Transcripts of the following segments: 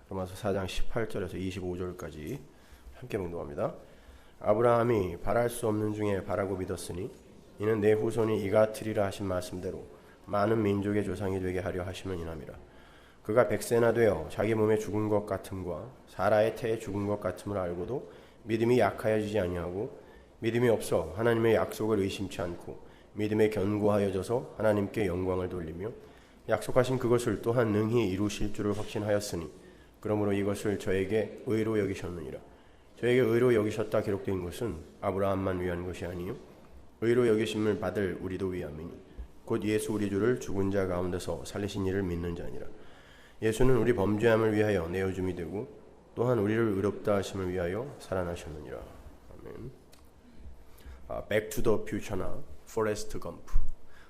로마서 4장 18절에서 25절까지 함께 봉독합니다. 아브라함이 바랄 수 없는 중에 바라고 믿었으니 이는 내 후손이 이같으리라 하신 말씀대로 많은 민족의 조상이 되게 하려 하심은 이남이라. 그가 100세나 되어 자기 몸에 죽은 것 같음과 사라의 태에 죽은 것 같음을 알고도 믿음이 약하여지지 아니하고 믿음이 없어 하나님의 약속을 의심치 않고 믿음에 견고하여져서 하나님께 영광을 돌리며 약속하신 그것을 또한 능히 이루실 줄을 확신하였으니 그러므로 이것을 저에게 의로 여기셨느니라. 저에게 의로 여기셨다 기록된 것은 아브라함만 위한 것이 아니요 의로 여기심을 받을 우리도 위함이니 곧 예수 우리 주를 죽은 자 가운데서 살리신 이를 믿는 자니라. 예수는 우리 범죄함을 위하여 내어줌이 되고 또한 우리를 의롭다 하심을 위하여 살아나셨느니라. 아멘. 백 투 더 퓨처나 포레스트 검프,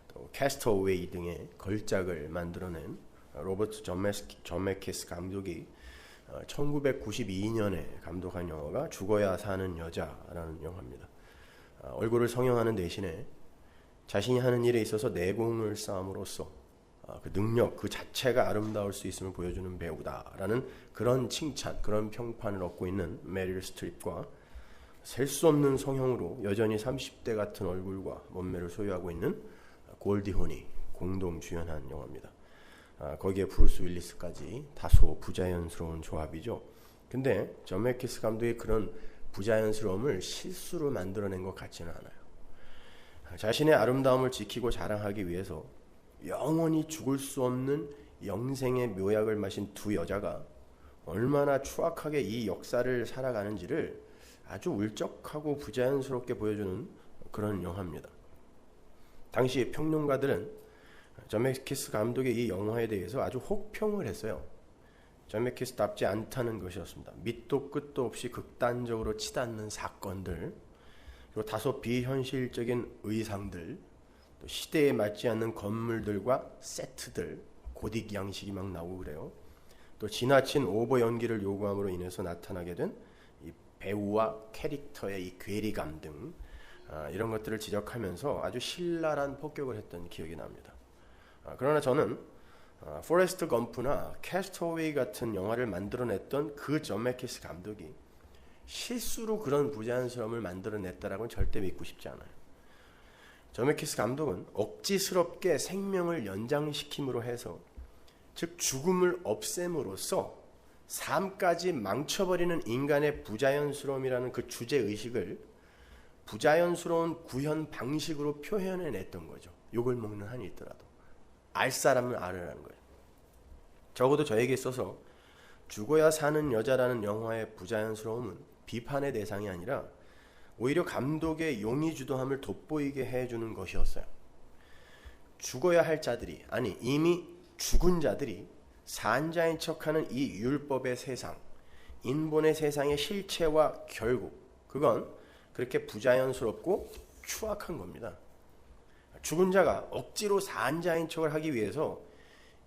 또 캐스터웨이 등의 걸작을 만들어낸 로버트 점메키스 감독이 1992년에 감독한 영화가 죽어야 사는 여자라는 영화입니다. 얼굴을 성형하는 대신에 자신이 하는 일에 있어서 내공을 쌓음으로써 그 능력 그 자체가 아름다울 수 있음을 보여주는 배우다라는 그런 칭찬, 그런 평판을 얻고 있는 메릴 스트립과 셀 수 없는 성형으로 여전히 30대 같은 얼굴과 몸매를 소유하고 있는 골디 혼이 공동 주연한 영화입니다. 거기에 브루스 윌리스까지 다소 부자연스러운 조합이죠. 근데 점메키스 감독의 그런 부자연스러움을 실수로 만들어낸 것 같지는 않아요. 자신의 아름다움을 지키고 자랑하기 위해서 영원히 죽을 수 없는 영생의 묘약을 마신 두 여자가 얼마나 추악하게 이 역사를 살아가는지를 아주 울적하고 부자연스럽게 보여주는 그런 영화입니다. 당시 평론가들은 점메키스 감독의 이 영화에 대해서 아주 혹평을 했어요. 점메키스답지 않다는 것이었습니다. 밑도 끝도 없이 극단적으로 치닫는 사건들, 그리고 다소 비현실적인 의상들, 또 시대에 맞지 않는 건물들과 세트들, 고딕 양식이 막 나오고 그래요. 또 지나친 오버 연기를 요구함으로 인해서 나타나게 된 이 배우와 캐릭터의 이 괴리감 등 이런 것들을 지적하면서 아주 신랄한 폭격을 했던 기억이 납니다. 그러나 저는 포레스트 검프나 캐스터웨이 같은 영화를 만들어냈던 그 점메키스 감독이 실수로 그런 부자연스러움을 만들어냈다라고는 절대 믿고 싶지 않아요. 점메키스 감독은 억지스럽게 생명을 연장시킴으로 해서, 즉 죽음을 없앰으로써 삶까지 망쳐버리는 인간의 부자연스러움이라는 그 주제의식을 부자연스러운 구현 방식으로 표현해냈던 거죠. 욕을 먹는 한이 있더라도 알 사람은 알으라는 거예요. 적어도 저에게 있어서 죽어야 사는 여자라는 영화의 부자연스러움은 비판의 대상이 아니라 오히려 감독의 용의주도함을 돋보이게 해주는 것이었어요. 죽어야 할 자들이, 아니 이미 죽은 자들이 산자인 척하는 이 율법의 세상, 인본의 세상의 실체와 결국 그건 그렇게 부자연스럽고 추악한 겁니다. 죽은 자가 억지로 산자인 척을 하기 위해서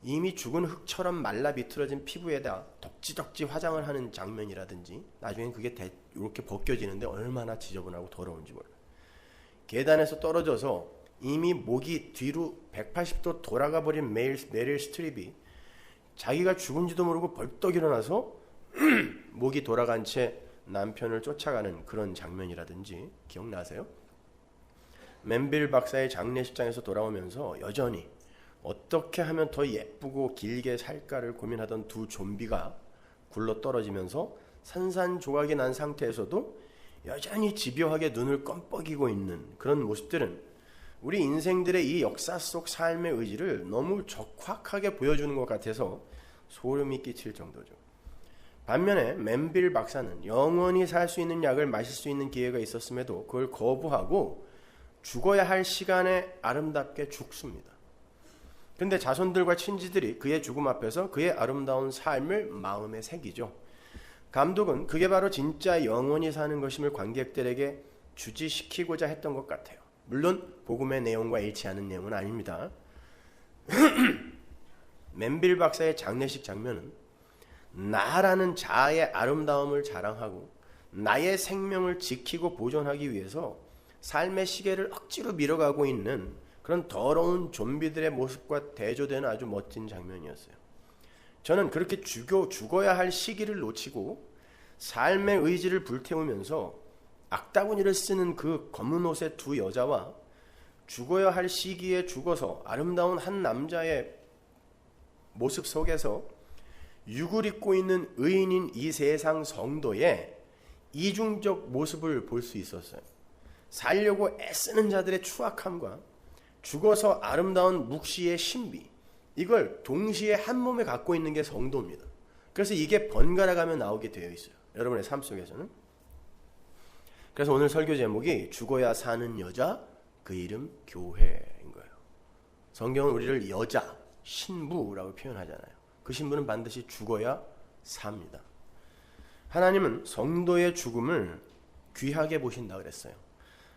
이미 죽은 흙처럼 말라 비틀어진 피부에다 덕지덕지 화장을 하는 장면이라든지, 나중엔 그게 이렇게 벗겨지는데 얼마나 지저분하고 더러운지 몰라요. 계단에서 떨어져서 이미 목이 뒤로 180도 돌아가 버린 메릴 스트립이 자기가 죽은지도 모르고 벌떡 일어나서 목이 돌아간 채 남편을 쫓아가는 그런 장면이라든지 기억나세요? 맨빌 박사의 장례식장에서 돌아오면서 여전히 어떻게 하면 더 예쁘고 길게 살까를 고민하던 두 좀비가 굴러떨어지면서 산산조각이 난 상태에서도 여전히 집요하게 눈을 껌뻑이고 있는 그런 모습들은 우리 인생들의 이 역사 속 삶의 의지를 너무 적확하게 보여주는 것 같아서 소름이 끼칠 정도죠. 반면에 맨빌 박사는 영원히 살 수 있는 약을 마실 수 있는 기회가 있었음에도 그걸 거부하고 죽어야 할 시간에 아름답게 죽습니다. 그런데 자손들과 친지들이 그의 죽음 앞에서 그의 아름다운 삶을 마음에 새기죠. 감독은 그게 바로 진짜 영원히 사는 것임을 관객들에게 주지시키고자 했던 것 같아요. 물론 복음의 내용과 일치하는 내용은 아닙니다. 맨빌 박사의 장례식 장면은 나라는 자아의 아름다움을 자랑하고 나의 생명을 지키고 보존하기 위해서 삶의 시계를 억지로 밀어가고 있는 그런 더러운 좀비들의 모습과 대조되는 아주 멋진 장면이었어요. 저는 그렇게 죽어야 할 시기를 놓치고 삶의 의지를 불태우면서 악다구니를 쓰는 그 검은 옷의 두 여자와 죽어야 할 시기에 죽어서 아름다운 한 남자의 모습 속에서 육을 입고 있는 의인인 이 세상 성도의 이중적 모습을 볼 수 있었어요. 살려고 애쓰는 자들의 추악함과 죽어서 아름다운 묵시의 신비, 이걸 동시에 한 몸에 갖고 있는 게 성도입니다. 그래서 이게 번갈아 가며 나오게 되어 있어요. 여러분의 삶 속에서는. 그래서 오늘 설교 제목이 죽어야 사는 여자, 그 이름 교회인 거예요. 성경은 우리를 여자, 신부라고 표현하잖아요. 그 신부는 반드시 죽어야 삽니다. 하나님은 성도의 죽음을 귀하게 보신다 그랬어요.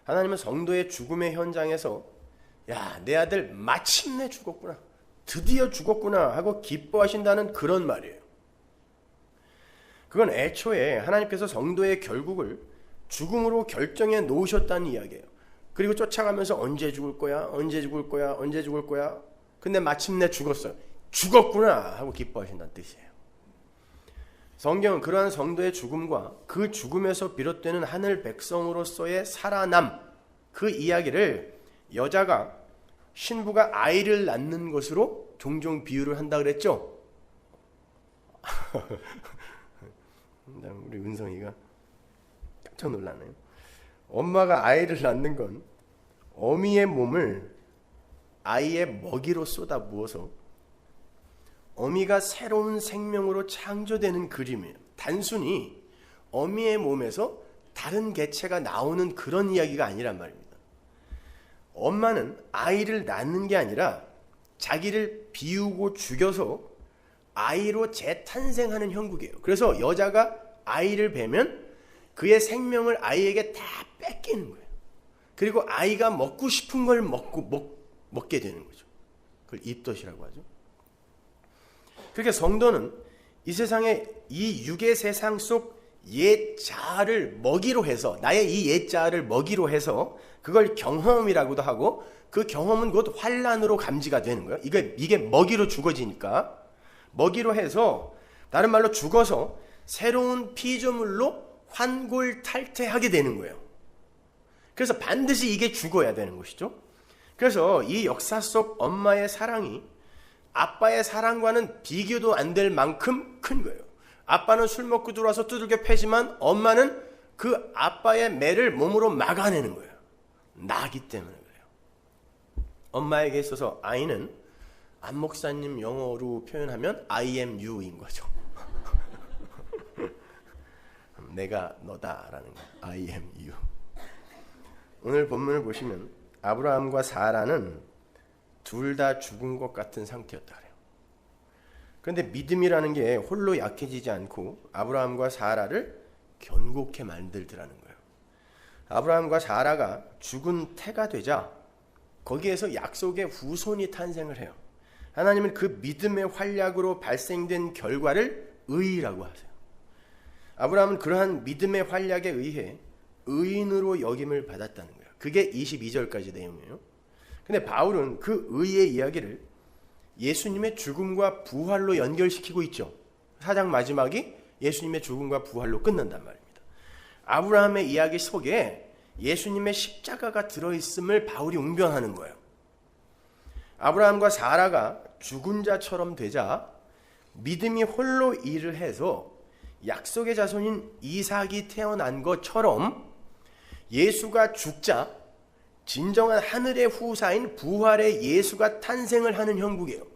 하나님은 성도의 죽음의 현장에서 야, 내 아들 마침내 죽었구나, 드디어 죽었구나 하고 기뻐하신다는 그런 말이에요. 그건 애초에 하나님께서 성도의 결국을 죽음으로 결정해 놓으셨다는 이야기예요. 그리고 쫓아가면서 언제 죽을 거야, 언제 죽을 거야, 언제 죽을 거야. 근데 마침내 죽었어요. 죽었구나 하고 기뻐하신다는 뜻이에요. 성경은 그러한 성도의 죽음과 그 죽음에서 비롯되는 하늘 백성으로서의 살아남, 그 이야기를 여자가, 신부가 아이를 낳는 것으로 종종 비유를 한다 그랬죠. 우리 은성이가 깜짝 놀라네요. 엄마가 아이를 낳는 건 어미의 몸을 아이의 먹이로 쏟아 부어서 어미가 새로운 생명으로 창조되는 그림이에요. 단순히 어미의 몸에서 다른 개체가 나오는 그런 이야기가 아니란 말입니다. 엄마는 아이를 낳는 게 아니라 자기를 비우고 죽여서 아이로 재탄생하는 형국이에요. 그래서 여자가 아이를 베면 그의 생명을 아이에게 다 뺏기는 거예요. 그리고 아이가 먹고 싶은 걸 먹게 되는 거죠. 그걸 입덧이라고 하죠. 그러니까 성도는 이 세상에 이 육의 세상 속 옛 자아를 먹이로 해서, 나의 이 옛 자아를 먹이로 해서 그걸 경험이라고도 하고, 그 경험은 곧 환란으로 감지가 되는 거예요. 이게 먹이로 죽어지니까, 먹이로 해서 다른 말로 죽어서 새로운 피조물로 환골탈태하게 되는 거예요. 그래서 반드시 이게 죽어야 되는 것이죠. 그래서 이 역사 속 엄마의 사랑이 아빠의 사랑과는 비교도 안 될 만큼 큰 거예요. 아빠는 술 먹고 들어와서 두들겨 패지만 엄마는 그 아빠의 매를 몸으로 막아내는 거예요. 나기 때문에 그래요. 엄마에게 있어서 아이는 안 목사님 영어로 표현하면 I am you인 거죠. 내가 너다라는 거예요. I am you. 오늘 본문을 보시면 아브라함과 사라는 둘 다 죽은 것 같은 상태였다 그래요. 그런데 믿음이라는 게 홀로 약해지지 않고 아브라함과 사라를 견고케 만들더라는 거예요. 아브라함과 사라가 죽은 태가 되자 거기에서 약속의 후손이 탄생을 해요. 하나님은 그 믿음의 활약으로 발생된 결과를 의라고 하세요. 아브라함은 그러한 믿음의 활약에 의해 의인으로 여김을 받았다는 거예요. 그게 22절까지 내용이에요. 근데 바울은 그 의의 이야기를 예수님의 죽음과 부활로 연결시키고 있죠. 4장 마지막이 예수님의 죽음과 부활로 끝난단 말입니다. 아브라함의 이야기 속에 예수님의 십자가가 들어있음을 바울이 웅변하는 거예요. 아브라함과 사라가 죽은 자처럼 되자 믿음이 홀로 일을 해서 약속의 자손인 이삭이 태어난 것처럼 예수가 죽자 진정한 하늘의 후사인 부활의 예수가 탄생을 하는 형국이에요.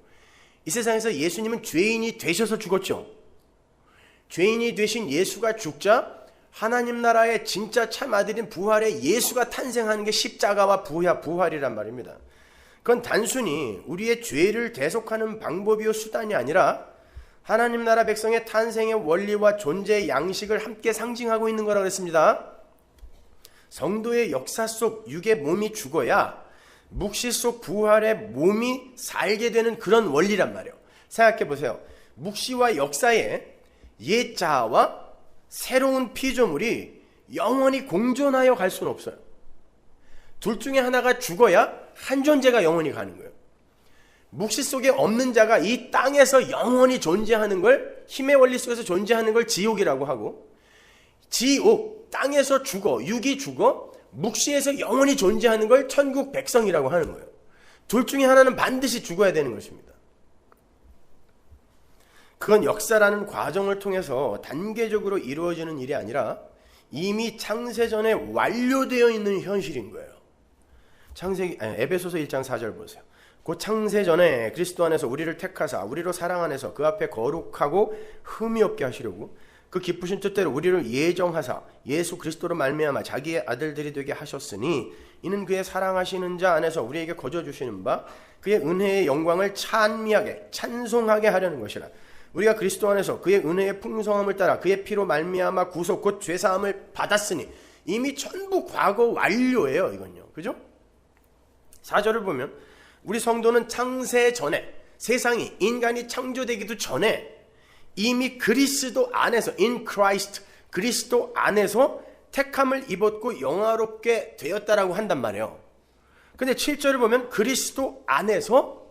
이 세상에서 예수님은 죄인이 되셔서 죽었죠. 죄인이 되신 예수가 죽자 하나님 나라의 진짜 참 아들인 부활의 예수가 탄생하는 게 십자가와 부활이란 말입니다. 그건 단순히 우리의 죄를 대속하는 방법이요 수단이 아니라 하나님 나라 백성의 탄생의 원리와 존재의 양식을 함께 상징하고 있는 거라고 했습니다. 성도의 역사 속 육의 몸이 죽어야 묵시 속 부활의 몸이 살게 되는 그런 원리란 말이에요. 생각해 보세요. 묵시와 역사의 옛 자아와 새로운 피조물이 영원히 공존하여 갈 수는 없어요. 둘 중에 하나가 죽어야 한 존재가 영원히 가는 거예요. 묵시 속에 없는 자가 이 땅에서 영원히 존재하는 걸, 힘의 원리 속에서 존재하는 걸 지옥이라고 하고, 지옥, 땅에서 죽어, 육이 죽어 묵시에서 영원히 존재하는 걸 천국 백성이라고 하는 거예요. 둘 중에 하나는 반드시 죽어야 되는 것입니다. 그건 역사라는 과정을 통해서 단계적으로 이루어지는 일이 아니라 이미 창세전에 완료되어 있는 현실인 거예요. 에베소서 1장 4절 보세요. 곧 창세전에 그리스도 안에서 우리를 택하사 우리로 사랑 안에서 그 앞에 거룩하고 흠이 없게 하시려고 그 기쁘신 뜻대로 우리를 예정하사 예수 그리스도로 말미암아 자기의 아들들이 되게 하셨으니 이는 그의 사랑하시는 자 안에서 우리에게 거저 주시는 바 그의 은혜의 영광을 찬미하게 찬송하게 하려는 것이라. 우리가 그리스도 안에서 그의 은혜의 풍성함을 따라 그의 피로 말미암아 구속 곧 죄사함을 받았으니 이미 전부 과거 완료예요. 이건요. 그죠? 4절을 보면 우리 성도는 창세 전에, 세상이 인간이 창조되기도 전에 이미 그리스도 안에서 in Christ, 그리스도 안에서 택함을 입었고 영화롭게 되었다라고 한단 말이에요. 근데 7절을 보면 그리스도 안에서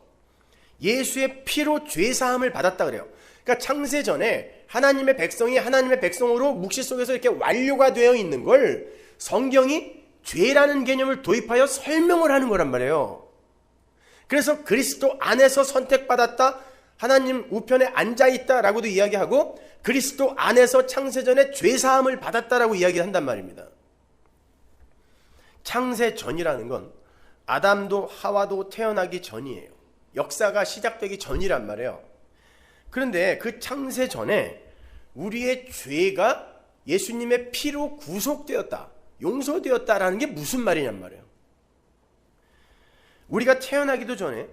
예수의 피로 죄사함을 받았다 그래요. 그러니까 창세 전에 하나님의 백성이 하나님의 백성으로 묵시 속에서 이렇게 완료가 되어 있는 걸 성경이 죄라는 개념을 도입하여 설명을 하는 거란 말이에요. 그래서 그리스도 안에서 선택받았다, 하나님 우편에 앉아있다라고도 이야기하고 그리스도 안에서 창세전에 죄사함을 받았다라고 이야기한단 말입니다. 창세전이라는 건 아담도 하와도 태어나기 전이에요. 역사가 시작되기 전이란 말이에요. 그런데 그 창세전에 우리의 죄가 예수님의 피로 구속되었다, 용서되었다라는 게 무슨 말이냔 말이에요. 우리가 태어나기도 전에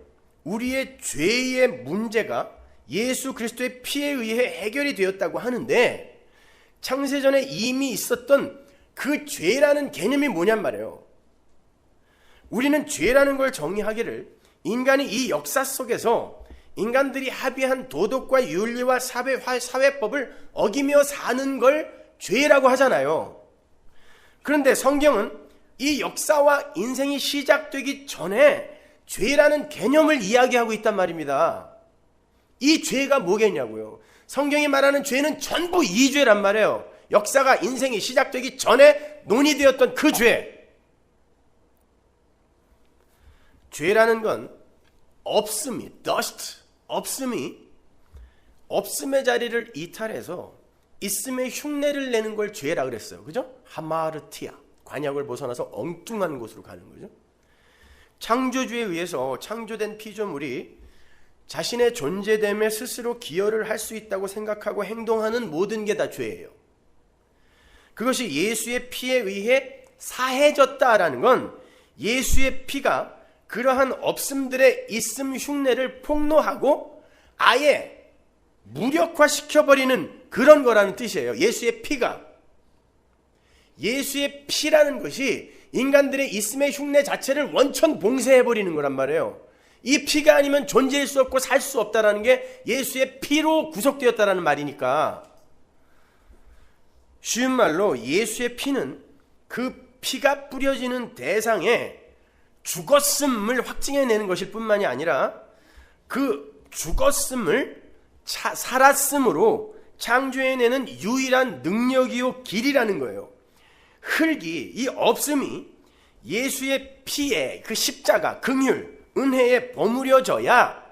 우리의 죄의 문제가 예수 그리스도의 피에 의해 해결이 되었다고 하는데 창세전에 이미 있었던 그 죄라는 개념이 뭐냔 말이에요. 우리는 죄라는 걸 정의하기를 인간이 이 역사 속에서 인간들이 합의한 도덕과 윤리와 사회법을 어기며 사는 걸 죄라고 하잖아요. 그런데 성경은 이 역사와 인생이 시작되기 전에 죄라는 개념을 이야기하고 있단 말입니다. 이 죄가 뭐겠냐고요. 성경이 말하는 죄는 전부 이 죄란 말이에요. 역사가 인생이 시작되기 전에 논의되었던 그 죄. 죄라는 건 없음이, dust, 없음의 자리를 이탈해서 있음의 흉내를 내는 걸 죄라 그랬어요. 그죠? 하마르티아, 관역을 벗어나서 엉뚱한 곳으로 가는 거죠. 창조주에 의해서 창조된 피조물이 자신의 존재됨에 스스로 기여를 할 수 있다고 생각하고 행동하는 모든 게 다 죄예요. 그것이 예수의 피에 의해 사해졌다라는 건 예수의 피가 그러한 없음들의 있음 흉내를 폭로하고 아예 무력화시켜버리는 그런 거라는 뜻이에요. 예수의 피가. 예수의 피라는 것이 인간들의 있음의 흉내 자체를 원천 봉쇄해버리는 거란 말이에요. 이 피가 아니면 존재할 수 없고 살 수 없다라는 게 예수의 피로 구속되었다라는 말이니까, 쉬운 말로 예수의 피는 그 피가 뿌려지는 대상에 죽었음을 확증해내는 것일 뿐만이 아니라 그 죽었음을 살았음으로 창조해내는 유일한 능력이요 길이라는 거예요. 흙이, 이 없음이 예수의 피에 그 십자가, 긍휼, 은혜에 버무려져야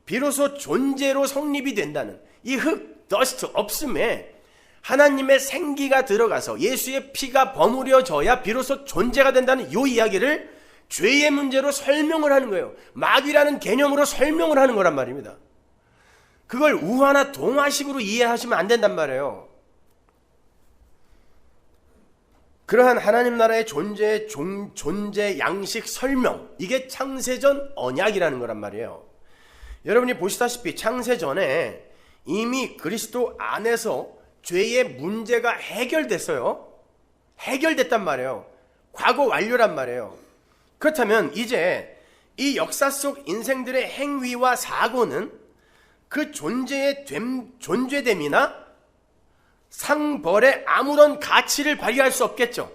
비로소 존재로 성립이 된다는 이 흙, 더스트, 없음에 하나님의 생기가 들어가서 예수의 피가 버무려져야 비로소 존재가 된다는 이 이야기를 죄의 문제로 설명을 하는 거예요. 마귀라는 개념으로 설명을 하는 거란 말입니다. 그걸 우화나 동화식으로 이해하시면 안 된단 말이에요. 그러한 하나님 나라의 존재 양식 설명, 이게 창세전 언약이라는 거란 말이에요. 여러분이 보시다시피 창세전에 이미 그리스도 안에서 죄의 문제가 해결됐어요. 해결됐단 말이에요. 과거 완료란 말이에요. 그렇다면 이제 이 역사 속 인생들의 행위와 사고는 그 존재됨이나 상벌에 아무런 가치를 발휘할 수 없겠죠.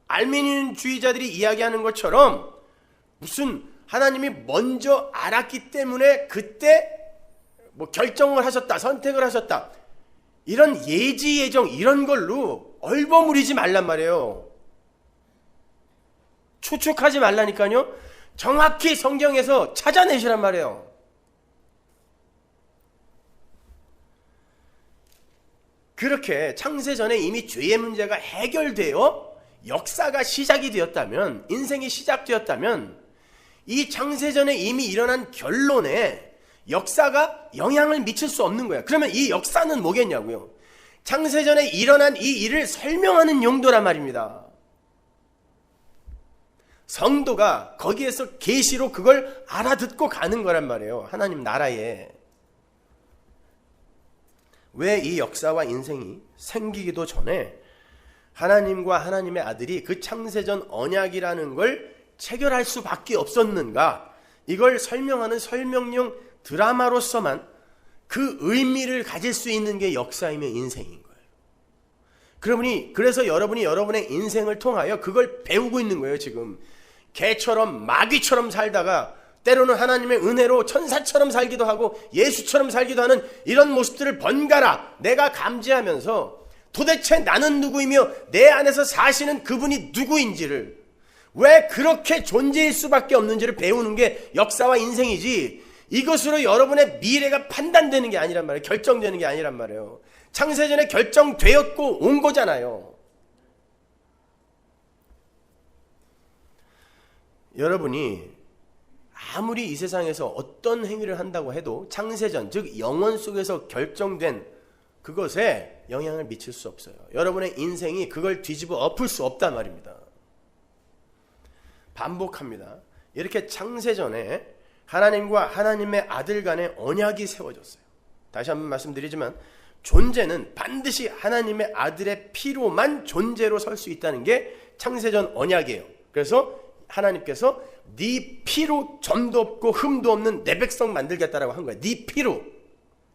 알미니언주의자들이 이야기하는 것처럼 무슨 하나님이 먼저 알았기 때문에 그때 결정을 하셨다, 선택을 하셨다, 이런 예지 예정 이런 걸로 얼버무리지 말란 말이에요. 추측하지 말라니까요. 정확히 성경에서 찾아내시란 말이에요. 그렇게 창세전에 이미 죄의 문제가 해결되어 역사가 시작이 되었다면, 인생이 시작되었다면, 이 창세전에 이미 일어난 결론에 역사가 영향을 미칠 수 없는 거야. 그러면 이 역사는 뭐겠냐고요? 창세전에 일어난 이 일을 설명하는 용도란 말입니다. 성도가 거기에서 계시로 그걸 알아듣고 가는 거란 말이에요. 하나님 나라에. 왜 이 역사와 인생이 생기기도 전에 하나님과 하나님의 아들이 그 창세전 언약이라는 걸 체결할 수밖에 없었는가? 이걸 설명하는 설명용 드라마로서만 그 의미를 가질 수 있는 게 역사이며 인생인 거예요. 그래서 여러분이 여러분의 인생을 통하여 그걸 배우고 있는 거예요. 지금 개처럼 마귀처럼 살다가 때로는 하나님의 은혜로 천사처럼 살기도 하고 예수처럼 살기도 하는 이런 모습들을 번갈아 내가 감지하면서 도대체 나는 누구이며 내 안에서 사시는 그분이 누구인지를, 왜 그렇게 존재일 수밖에 없는지를 배우는 게 역사와 인생이지, 이것으로 여러분의 미래가 판단되는 게 아니란 말이에요. 결정되는 게 아니란 말이에요. 창세전에 결정되었고 온 거잖아요. 여러분이 아무리 이 세상에서 어떤 행위를 한다고 해도 창세전, 즉 영원 속에서 결정된 그것에 영향을 미칠 수 없어요. 여러분의 인생이 그걸 뒤집어 엎을 수 없단 말입니다. 반복합니다. 이렇게 창세전에 하나님과 하나님의 아들 간의 언약이 세워졌어요. 다시 한번 말씀드리지만 존재는 반드시 하나님의 아들의 피로만 존재로 설 수 있다는 게 창세전 언약이에요. 그래서 하나님께서 네 피로 점도 없고 흠도 없는 내 백성 만들겠다라고 한 거예요. 네 피로.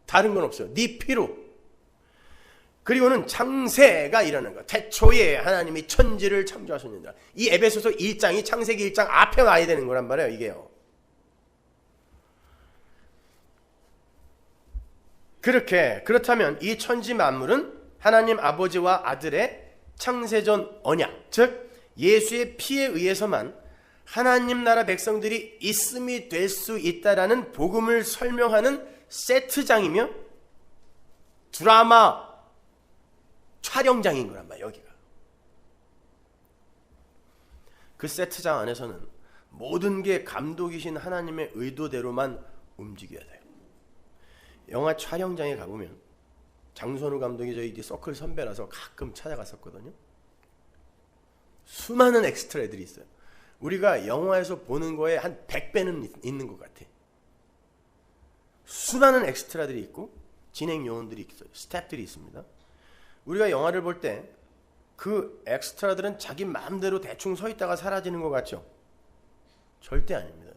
다른 건 없어요. 네 피로. 그리고는 창세가 일어나는 거. 태초에 하나님이 천지를 창조하셨느니라. 이 에베소서 1장이 창세기 1장 앞에 와야 되는 거란 말이에요. 이게요. 그렇다면 이 천지 만물은 하나님 아버지와 아들의 창세전 언약, 즉 예수의 피에 의해서만 하나님 나라 백성들이 있음이 될 수 있다라는 복음을 설명하는 세트장이며 드라마 촬영장인 거란 말이에요. 여기가. 그 세트장 안에서는 모든 게 감독이신 하나님의 의도대로만 움직여야 돼요. 영화 촬영장에 가보면 장선우 감독이 저희 서클 선배라서 가끔 찾아갔었거든요. 수많은 엑스트라들이 있어요. 우리가 영화에서 보는 거에 한 100배는 있는 것 같아. 수많은 엑스트라들이 있고 진행 요원들이 있어요. 스태프들이 있습니다. 우리가 영화를 볼 때 그 엑스트라들은 자기 마음대로 대충 서 있다가 사라지는 것 같죠? 절대 아닙니다.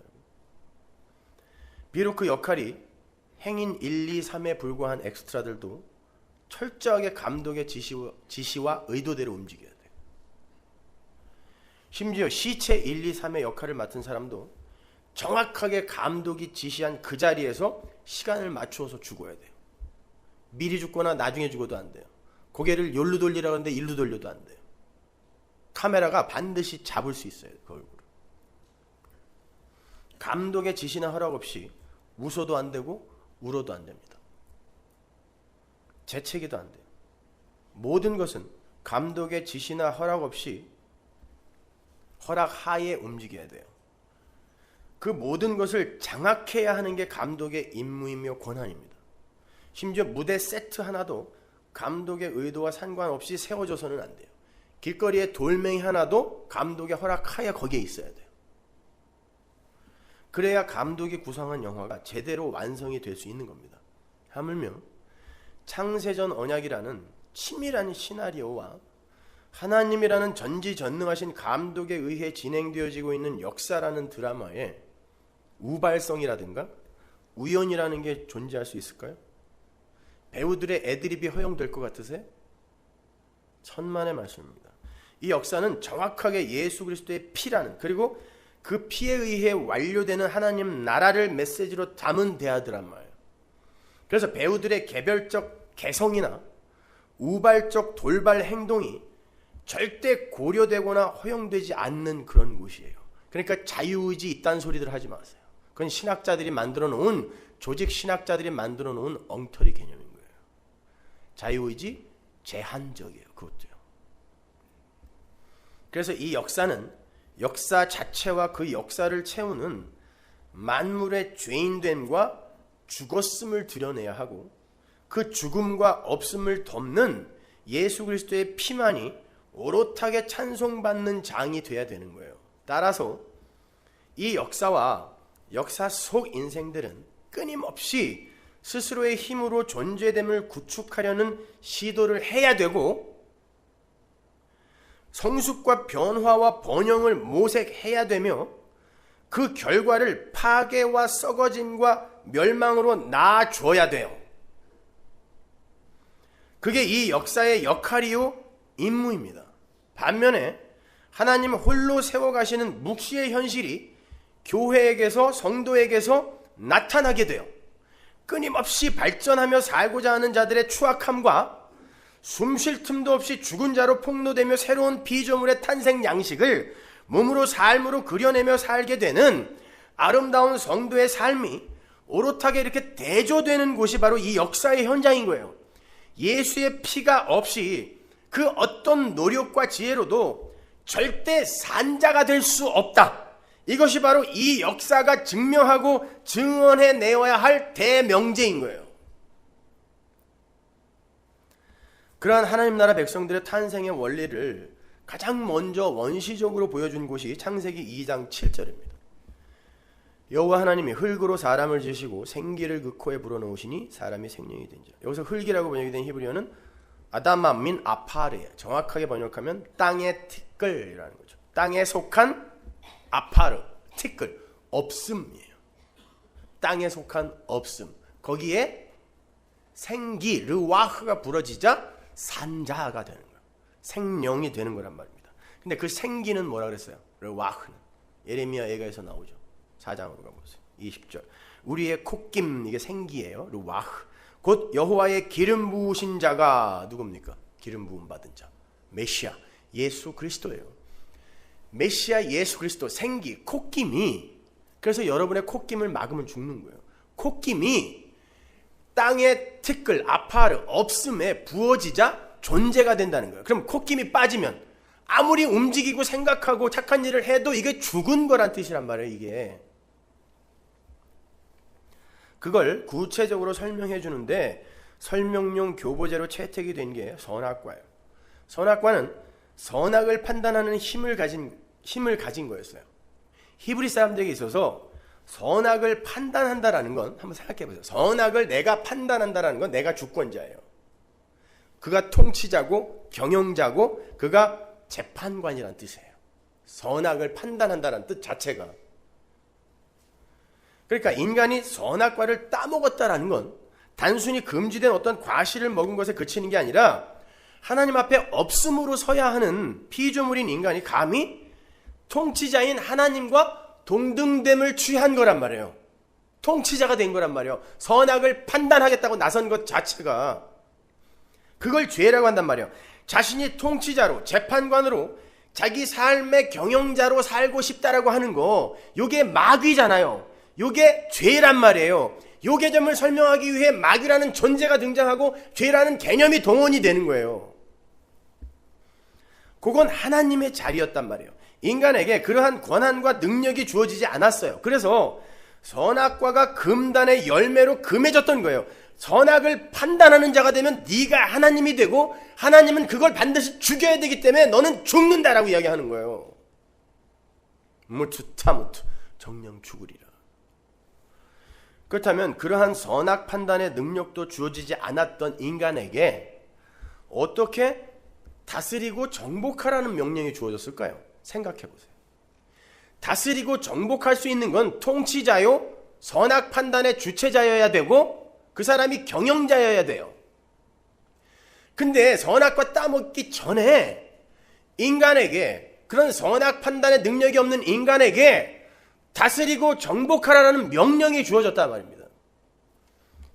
비록 그 역할이 행인 1, 2, 3에 불과한 엑스트라들도 철저하게 감독의 지시와 의도대로 움직여야 돼요. 심지어 시체 1, 2, 3의 역할을 맡은 사람도 정확하게 감독이 지시한 그 자리에서 시간을 맞추어서 죽어야 돼요. 미리 죽거나 나중에 죽어도 안 돼요. 고개를 요로 돌리라고 하는데 일로 돌려도 안 돼요. 카메라가 반드시 잡을 수 있어요. 그 얼굴을. 감독의 지시나 허락 없이 웃어도 안 되고 울어도 안 됩니다. 재채기도 안 돼요. 모든 것은 감독의 지시나 허락 없이 허락 하에 움직여야 돼요. 그 모든 것을 장악해야 하는 게 감독의 임무이며 권한입니다. 심지어 무대 세트 하나도 감독의 의도와 상관없이 세워져서는 안 돼요. 길거리에 돌멩이 하나도 감독의 허락하에 거기에 있어야 돼요. 그래야 감독이 구성한 영화가 제대로 완성이 될 수 있는 겁니다. 하물며 창세전 언약이라는 치밀한 시나리오와 하나님이라는 전지전능하신 감독에 의해 진행되어지고 있는 역사라는 드라마에 우발성이라든가 우연이라는 게 존재할 수 있을까요? 배우들의 애드립이 허용될 것 같으세요? 천만의 말씀입니다. 이 역사는 정확하게 예수 그리스도의 피라는, 그리고 그 피에 의해 완료되는 하나님 나라를 메시지로 담은 대화들란 말이에요. 그래서 배우들의 개별적 개성이나 우발적 돌발 행동이 절대 고려되거나 허용되지 않는 그런 곳이에요. 그러니까 자유의지 있다는 소리들 하지 마세요. 그건 신학자들이 만들어 놓은, 조직 신학자들이 만들어 놓은 엉터리 개념인 거예요. 자유의지 제한적이에요. 그것도요. 그래서 이 역사는 역사 자체와 그 역사를 채우는 만물의 죄인됨과 죽었음을 드러내야 하고, 그 죽음과 없음을 덮는 예수 그리스도의 피만이 오롯하게 찬송받는 장이 돼야 되는 거예요. 따라서 이 역사와 역사 속 인생들은 끊임없이 스스로의 힘으로 존재됨을 구축하려는 시도를 해야 되고, 성숙과 변화와 번영을 모색해야 되며, 그 결과를 파괴와 썩어짐과 멸망으로 낳아줘야 돼요. 그게 이 역사의 역할이요 임무입니다. 반면에 하나님 홀로 세워가시는 묵시의 현실이 교회에게서, 성도에게서 나타나게 돼요. 끊임없이 발전하며 살고자 하는 자들의 추악함과 숨 쉴 틈도 없이 죽은 자로 폭로되며 새로운 피조물의 탄생 양식을 몸으로 삶으로 그려내며 살게 되는 아름다운 성도의 삶이 오롯하게 이렇게 대조되는 곳이 바로 이 역사의 현장인 거예요. 예수의 피가 없이 그 어떤 노력과 지혜로도 절대 산자가 될 수 없다. 이것이 바로 이 역사가 증명하고 증언해 내어야 할 대명제인 거예요. 그러한 하나님 나라 백성들의 탄생의 원리를 가장 먼저 원시적으로 보여준 곳이 창세기 2장 7절입니다. 여호와 하나님이 흙으로 사람을 지으시고 생기를 그 코에 불어넣으시니 사람이 생명이 된지라. 여기서 흙이라고 번역이 된 히브리어는 아다마 민 아파르예요. 정확하게 번역하면 땅의 티끌이라는 거죠. 땅에 속한 아파르, 티끌, 없음이에요. 땅에 속한 없음. 거기에 생기, 르와흐가 부러지자 산자가 되는 거예요. 생명이 되는 거란 말입니다. 근데 그 생기는 뭐라 그랬어요? 르와흐는. 예레미야 예가에서 나오죠. 4장으로 가보세요. 20절. 우리의 콧김, 이게 생기예요. 르와흐. 곧 여호와의 기름 부으신 자가 누굽니까? 기름 부음 받은 자. 메시아, 예수 그리스도예요. 메시아 예수 그리스도, 생기, 콧김이, 그래서 여러분의 콧김을 막으면 죽는 거예요. 콧김이 땅의 티끌, 아파르, 없음에 부어지자 존재가 된다는 거예요. 그럼 콧김이 빠지면 아무리 움직이고 생각하고 착한 일을 해도 이게 죽은 거란 뜻이란 말이에요. 이게 그걸 구체적으로 설명해 주는데 설명용 교보제로 채택이 된 게 선악과예요. 선악과는 선악을 판단하는 힘을 가진 거였어요. 히브리 사람들에게 있어서 선악을 판단한다라는 건 한번 생각해 보세요. 선악을 내가 판단한다라는 건 내가 주권자예요. 그가 통치자고 경영자고 그가 재판관이란 뜻이에요. 선악을 판단한다는 뜻 자체가. 그러니까 인간이 선악과를 따먹었다라는 건 단순히 금지된 어떤 과실을 먹은 것에 그치는 게 아니라 하나님 앞에 없음으로 서야 하는 피조물인 인간이 감히 통치자인 하나님과 동등됨을 취한 거란 말이에요. 통치자가 된 거란 말이에요. 선악을 판단하겠다고 나선 것 자체가 그걸 죄라고 한단 말이에요. 자신이 통치자로 재판관으로 자기 삶의 경영자로 살고 싶다라고 하는 거, 요게 마귀잖아요. 요게 죄란 말이에요. 요 개념을 설명하기 위해 마귀라는 존재가 등장하고 죄라는 개념이 동원이 되는 거예요. 그건 하나님의 자리였단 말이에요. 인간에게 그러한 권한과 능력이 주어지지 않았어요. 그래서 선악과가 금단의 열매로 금해졌던 거예요. 선악을 판단하는 자가 되면 네가 하나님이 되고 하나님은 그걸 반드시 죽여야 되기 때문에 너는 죽는다라고 이야기하는 거예요. 무투타무투, 정령 죽으리라. 그렇다면 그러한 선악 판단의 능력도 주어지지 않았던 인간에게 어떻게 다스리고 정복하라는 명령이 주어졌을까요? 생각해 보세요. 다스리고 정복할 수 있는 건 통치자요, 선악 판단의 주체자여야 되고 그 사람이 경영자여야 돼요. 근데 선악과 따먹기 전에 인간에게, 그런 선악 판단의 능력이 없는 인간에게 다스리고 정복하라는 명령이 주어졌단 말입니다.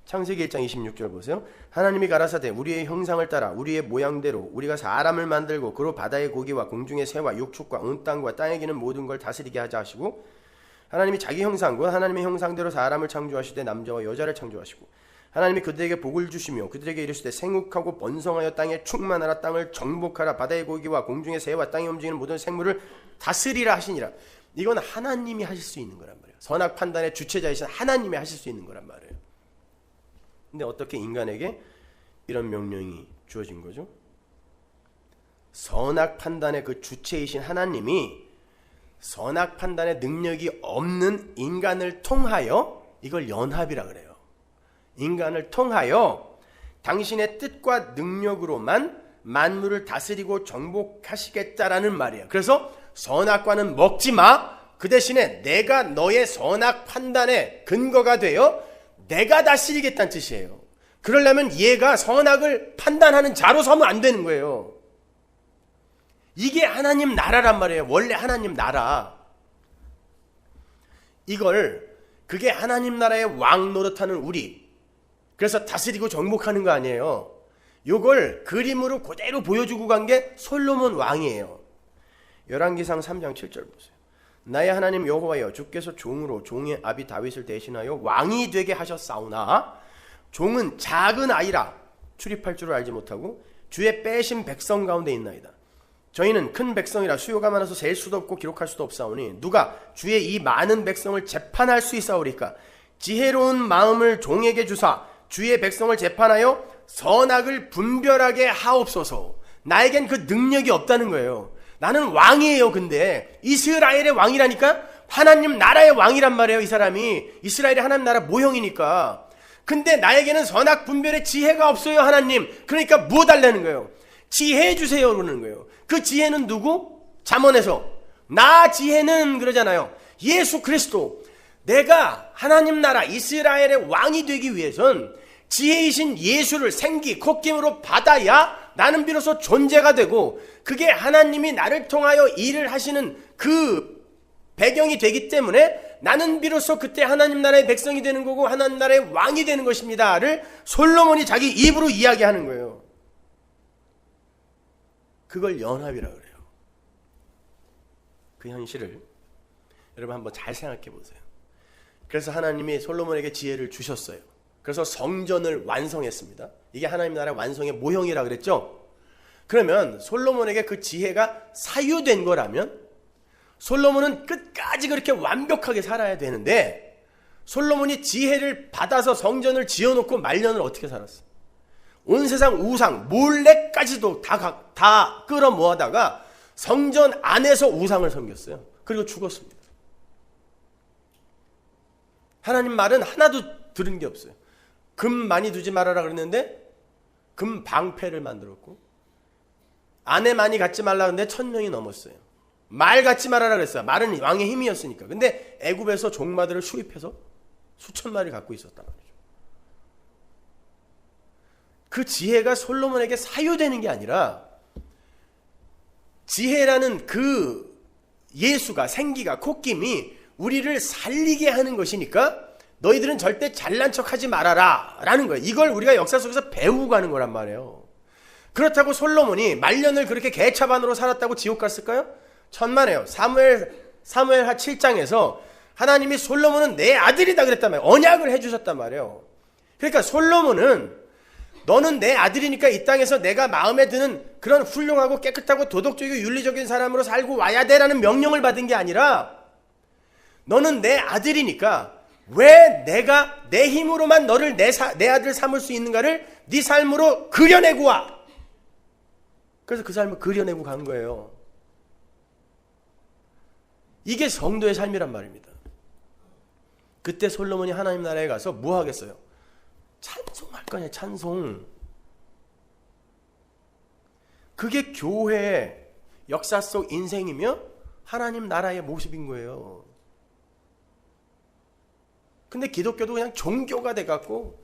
창세기 1장 26절 보세요. 하나님이 가라사대 우리의 형상을 따라 우리의 모양대로 우리가 사람을 만들고 그로 바다의 고기와 공중의 새와 육축과 온 땅과 땅에 기는 모든 걸 다스리게 하자 하시고, 하나님이 자기 형상 곧 하나님의 형상대로 사람을 창조하시되 남자와 여자를 창조하시고, 하나님이 그들에게 복을 주시며 그들에게 이르시되 생육하고 번성하여 땅에 충만하라, 땅을 정복하라, 바다의 고기와 공중의 새와 땅에 움직이는 모든 생물을 다스리라 하시니라. 이건 하나님이 하실 수 있는 거란 말이에요. 선악 판단의 주체자이신 하나님이 하실 수 있는 거란 말이에요. 근데 어떻게 인간에게 이런 명령이 주어진 거죠? 선악 판단의 그 주체이신 하나님이 선악 판단의 능력이 없는 인간을 통하여, 이걸 연합이라 그래요. 인간을 통하여 당신의 뜻과 능력으로만 만물을 다스리고 정복하시겠다라는 말이에요. 그래서 선악과는 먹지 마. 그 대신에 내가 너의 선악 판단의 근거가 되어 내가 다스리겠다는 뜻이에요. 그러려면 얘가 선악을 판단하는 자로 서면 안 되는 거예요. 이게 하나님 나라란 말이에요. 원래 하나님 나라. 그게 하나님 나라의 왕 노릇하는 우리. 그래서 다스리고 정복하는 거 아니에요. 이걸 그림으로 그대로 보여주고 간 게 솔로몬 왕이에요. 열왕기상 3장 7절 보세요. 나의 하나님 여호와여, 주께서 종으로 종의 아비 다윗을 대신하여 왕이 되게 하셨사오나 종은 작은 아이라 출입할 줄을 알지 못하고 주의 빼신 백성 가운데 있나이다. 저희는 큰 백성이라 수요가 많아서 셀 수도 없고 기록할 수도 없사오니 누가 주의 이 많은 백성을 재판할 수 있사오리까? 지혜로운 마음을 종에게 주사 주의 백성을 재판하여 선악을 분별하게 하옵소서. 나에겐 그 능력이 없다는 거예요. 나는 왕이에요. 근데 이스라엘의 왕이라니까? 하나님 나라의 왕이란 말이에요. 이 사람이 이스라엘의 하나님 나라 모형이니까. 근데 나에게는 선악 분별의 지혜가 없어요. 하나님. 그러니까 뭐 달라는 거예요? 지혜 주세요 그러는 거예요. 그 지혜는 누구? 잠언에서 나 지혜는 그러잖아요. 예수 그리스도. 내가 하나님 나라 이스라엘의 왕이 되기 위해선 지혜이신 예수를 생기 콧김으로 받아야 나는 비로소 존재가 되고, 그게 하나님이 나를 통하여 일을 하시는 그 배경이 되기 때문에 나는 비로소 그때 하나님 나라의 백성이 되는 거고 하나님 나라의 왕이 되는 것입니다를 솔로몬이 자기 입으로 이야기하는 거예요. 그걸 연합이라고 그래요. 그 현실을 여러분 한번 잘 생각해 보세요. 그래서 하나님이 솔로몬에게 지혜를 주셨어요. 그래서 성전을 완성했습니다. 이게 하나님 나라 완성의 모형이라 그랬죠. 그러면 솔로몬에게 그 지혜가 사유된 거라면 솔로몬은 끝까지 그렇게 완벽하게 살아야 되는데, 솔로몬이 지혜를 받아서 성전을 지어놓고 말년을 어떻게 살았어? 온 세상 우상 몰래까지도 다 끌어모아다가 성전 안에서 우상을 섬겼어요. 그리고 죽었습니다. 하나님 말은 하나도 들은 게 없어요. 금 많이 두지 말아라 그랬는데 금 방패를 만들었고, 아내 많이 갖지 말라 그랬는데 1000명이 넘었어요. 말 갖지 말아라 그랬어요. 말은 왕의 힘이었으니까. 근데 애굽에서 종마들을 수입해서 수천 마리 갖고 있었단 말이죠. 그 지혜가 솔로몬에게 사유되는 게 아니라, 지혜라는 그 예수가, 생기가, 콧김이 우리를 살리게 하는 것이니까 너희들은 절대 잘난 척하지 말아라 라는 거예요. 이걸 우리가 역사 속에서 배우고 가는 거란 말이에요. 그렇다고 솔로몬이 말년을 그렇게 개차반으로 살았다고 지옥 갔을까요? 천만에요. 사무엘하 7장에서 하나님이 솔로몬은 내 아들이다 그랬단 말이에요. 언약을 해주셨단 말이에요. 그러니까 솔로몬은 너는 내 아들이니까 이 땅에서 내가 마음에 드는 그런 훌륭하고 깨끗하고 도덕적이고 윤리적인 사람으로 살고 와야 돼라는 명령을 받은 게 아니라, 너는 내 아들이니까 왜 내가 내 힘으로만 너를 내 아들 삼을 수 있는가를 네 삶으로 그려내고 와. 그래서 그 삶을 그려내고 간 거예요. 이게 성도의 삶이란 말입니다. 그때 솔로몬이 하나님 나라에 가서 뭐 하겠어요? 찬송할 거 아니야, 찬송. 그게 교회의 역사 속 인생이며 하나님 나라의 모습인 거예요. 근데 기독교도 그냥 종교가 돼갖고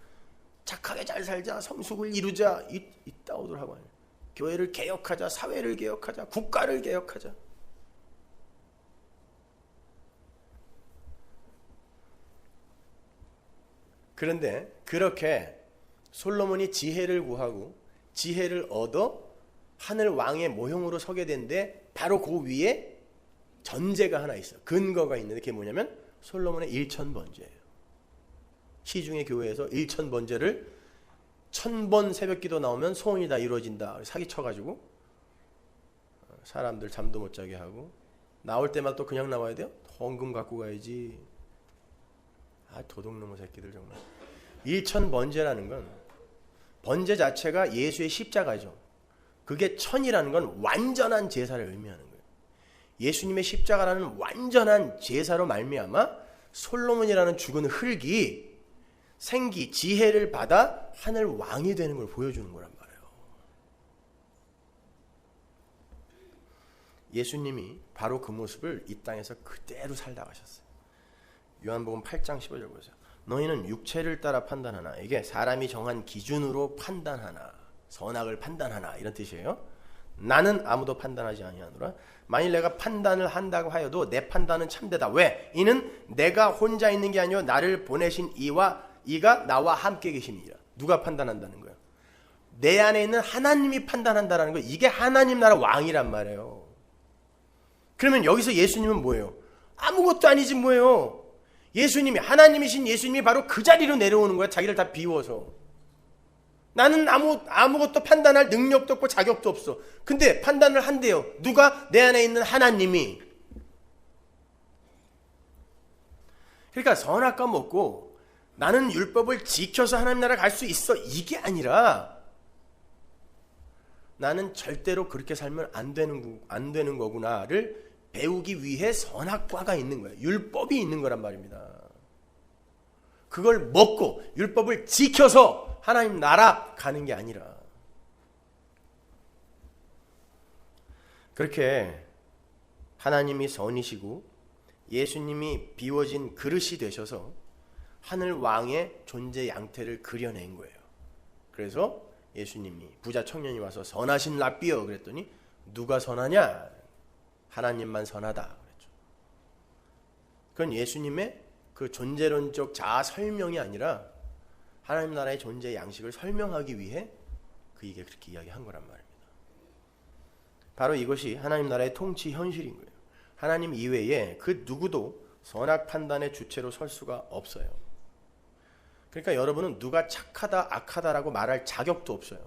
착하게 잘 살자, 성숙을 이루자, 이따오들 하고 아니에요. 교회를 개혁하자, 사회를 개혁하자, 국가를 개혁하자. 그런데 그렇게 솔로몬이 지혜를 구하고 지혜를 얻어 하늘 왕의 모형으로 서게 된데 바로 그 위에 전제가 하나 있어요. 근거가 있는데 그게 뭐냐면 솔로몬의 일천번제예요. 시중의 교회에서 일천번제를 1000번 새벽기도 나오면 소원이 다 이루어진다 사기쳐가지고 사람들 잠도 못 자게 하고 나올 때마다 또 그냥 나와야 돼요? 헌금 갖고 가야지. 도둑놈의 새끼들 정말. 일천번제라는 건 번제 자체가 예수의 십자가죠. 그게 천이라는 건 완전한 제사를 의미하는 거예요. 예수님의 십자가라는 완전한 제사로 말미암아 솔로몬이라는 죽은 흙이 생기, 지혜를 받아 하늘 왕이 되는 걸 보여주는 거란 말이에요. 예수님이 바로 그 모습을 이 땅에서 그대로 살다 가셨어요. 요한복음 8장 15절 보세요. 너희는 육체를 따라 판단하나, 이게 사람이 정한 기준으로 판단하나, 선악을 판단하나 이런 뜻이에요. 나는 아무도 판단하지 아니하노라. 만일 내가 판단을 한다고 하여도 내 판단은 참되다. 왜? 이는 내가 혼자 있는 게 아니요 나를 보내신 이가 나와 함께 계심이니라. 누가 판단한다는 거예요? 내 안에 있는 하나님이 판단한다라는 거예요. 이게 하나님 나라 왕이란 말이에요. 그러면 여기서 예수님은 뭐예요? 아무것도 아니지 뭐예요? 예수님이, 하나님이신 예수님이 바로 그 자리로 내려오는 거야. 자기를 다 비워서. 나는 아무것도 판단할 능력도 없고 자격도 없어. 근데 판단을 한대요. 누가? 내 안에 있는 하나님이. 그러니까 선악과 먹고 나는 율법을 지켜서 하나님 나라 갈 수 있어, 이게 아니라 나는 절대로 그렇게 살면 안 되는 거구나를 배우기 위해 선악과가 있는 거예요. 율법이 있는 거란 말입니다. 그걸 먹고 율법을 지켜서 하나님 나라 가는 게 아니라, 그렇게 하나님이 선이시고 예수님이 비워진 그릇이 되셔서 하늘 왕의 존재 양태를 그려낸 거예요. 그래서 예수님이, 부자 청년이 와서 선하신 랍비여 그랬더니 누가 선하냐? 하나님만 선하다 그랬죠. 그건 예수님의 그 존재론적 자아 설명이 아니라 하나님 나라의 존재 양식을 설명하기 위해 그에게 그렇게 이야기한 거란 말입니다. 바로 이것이 하나님 나라의 통치 현실인 거예요. 하나님 이외에 그 누구도 선악 판단의 주체로 설 수가 없어요. 그러니까 여러분은 누가 착하다 악하다라고 말할 자격도 없어요.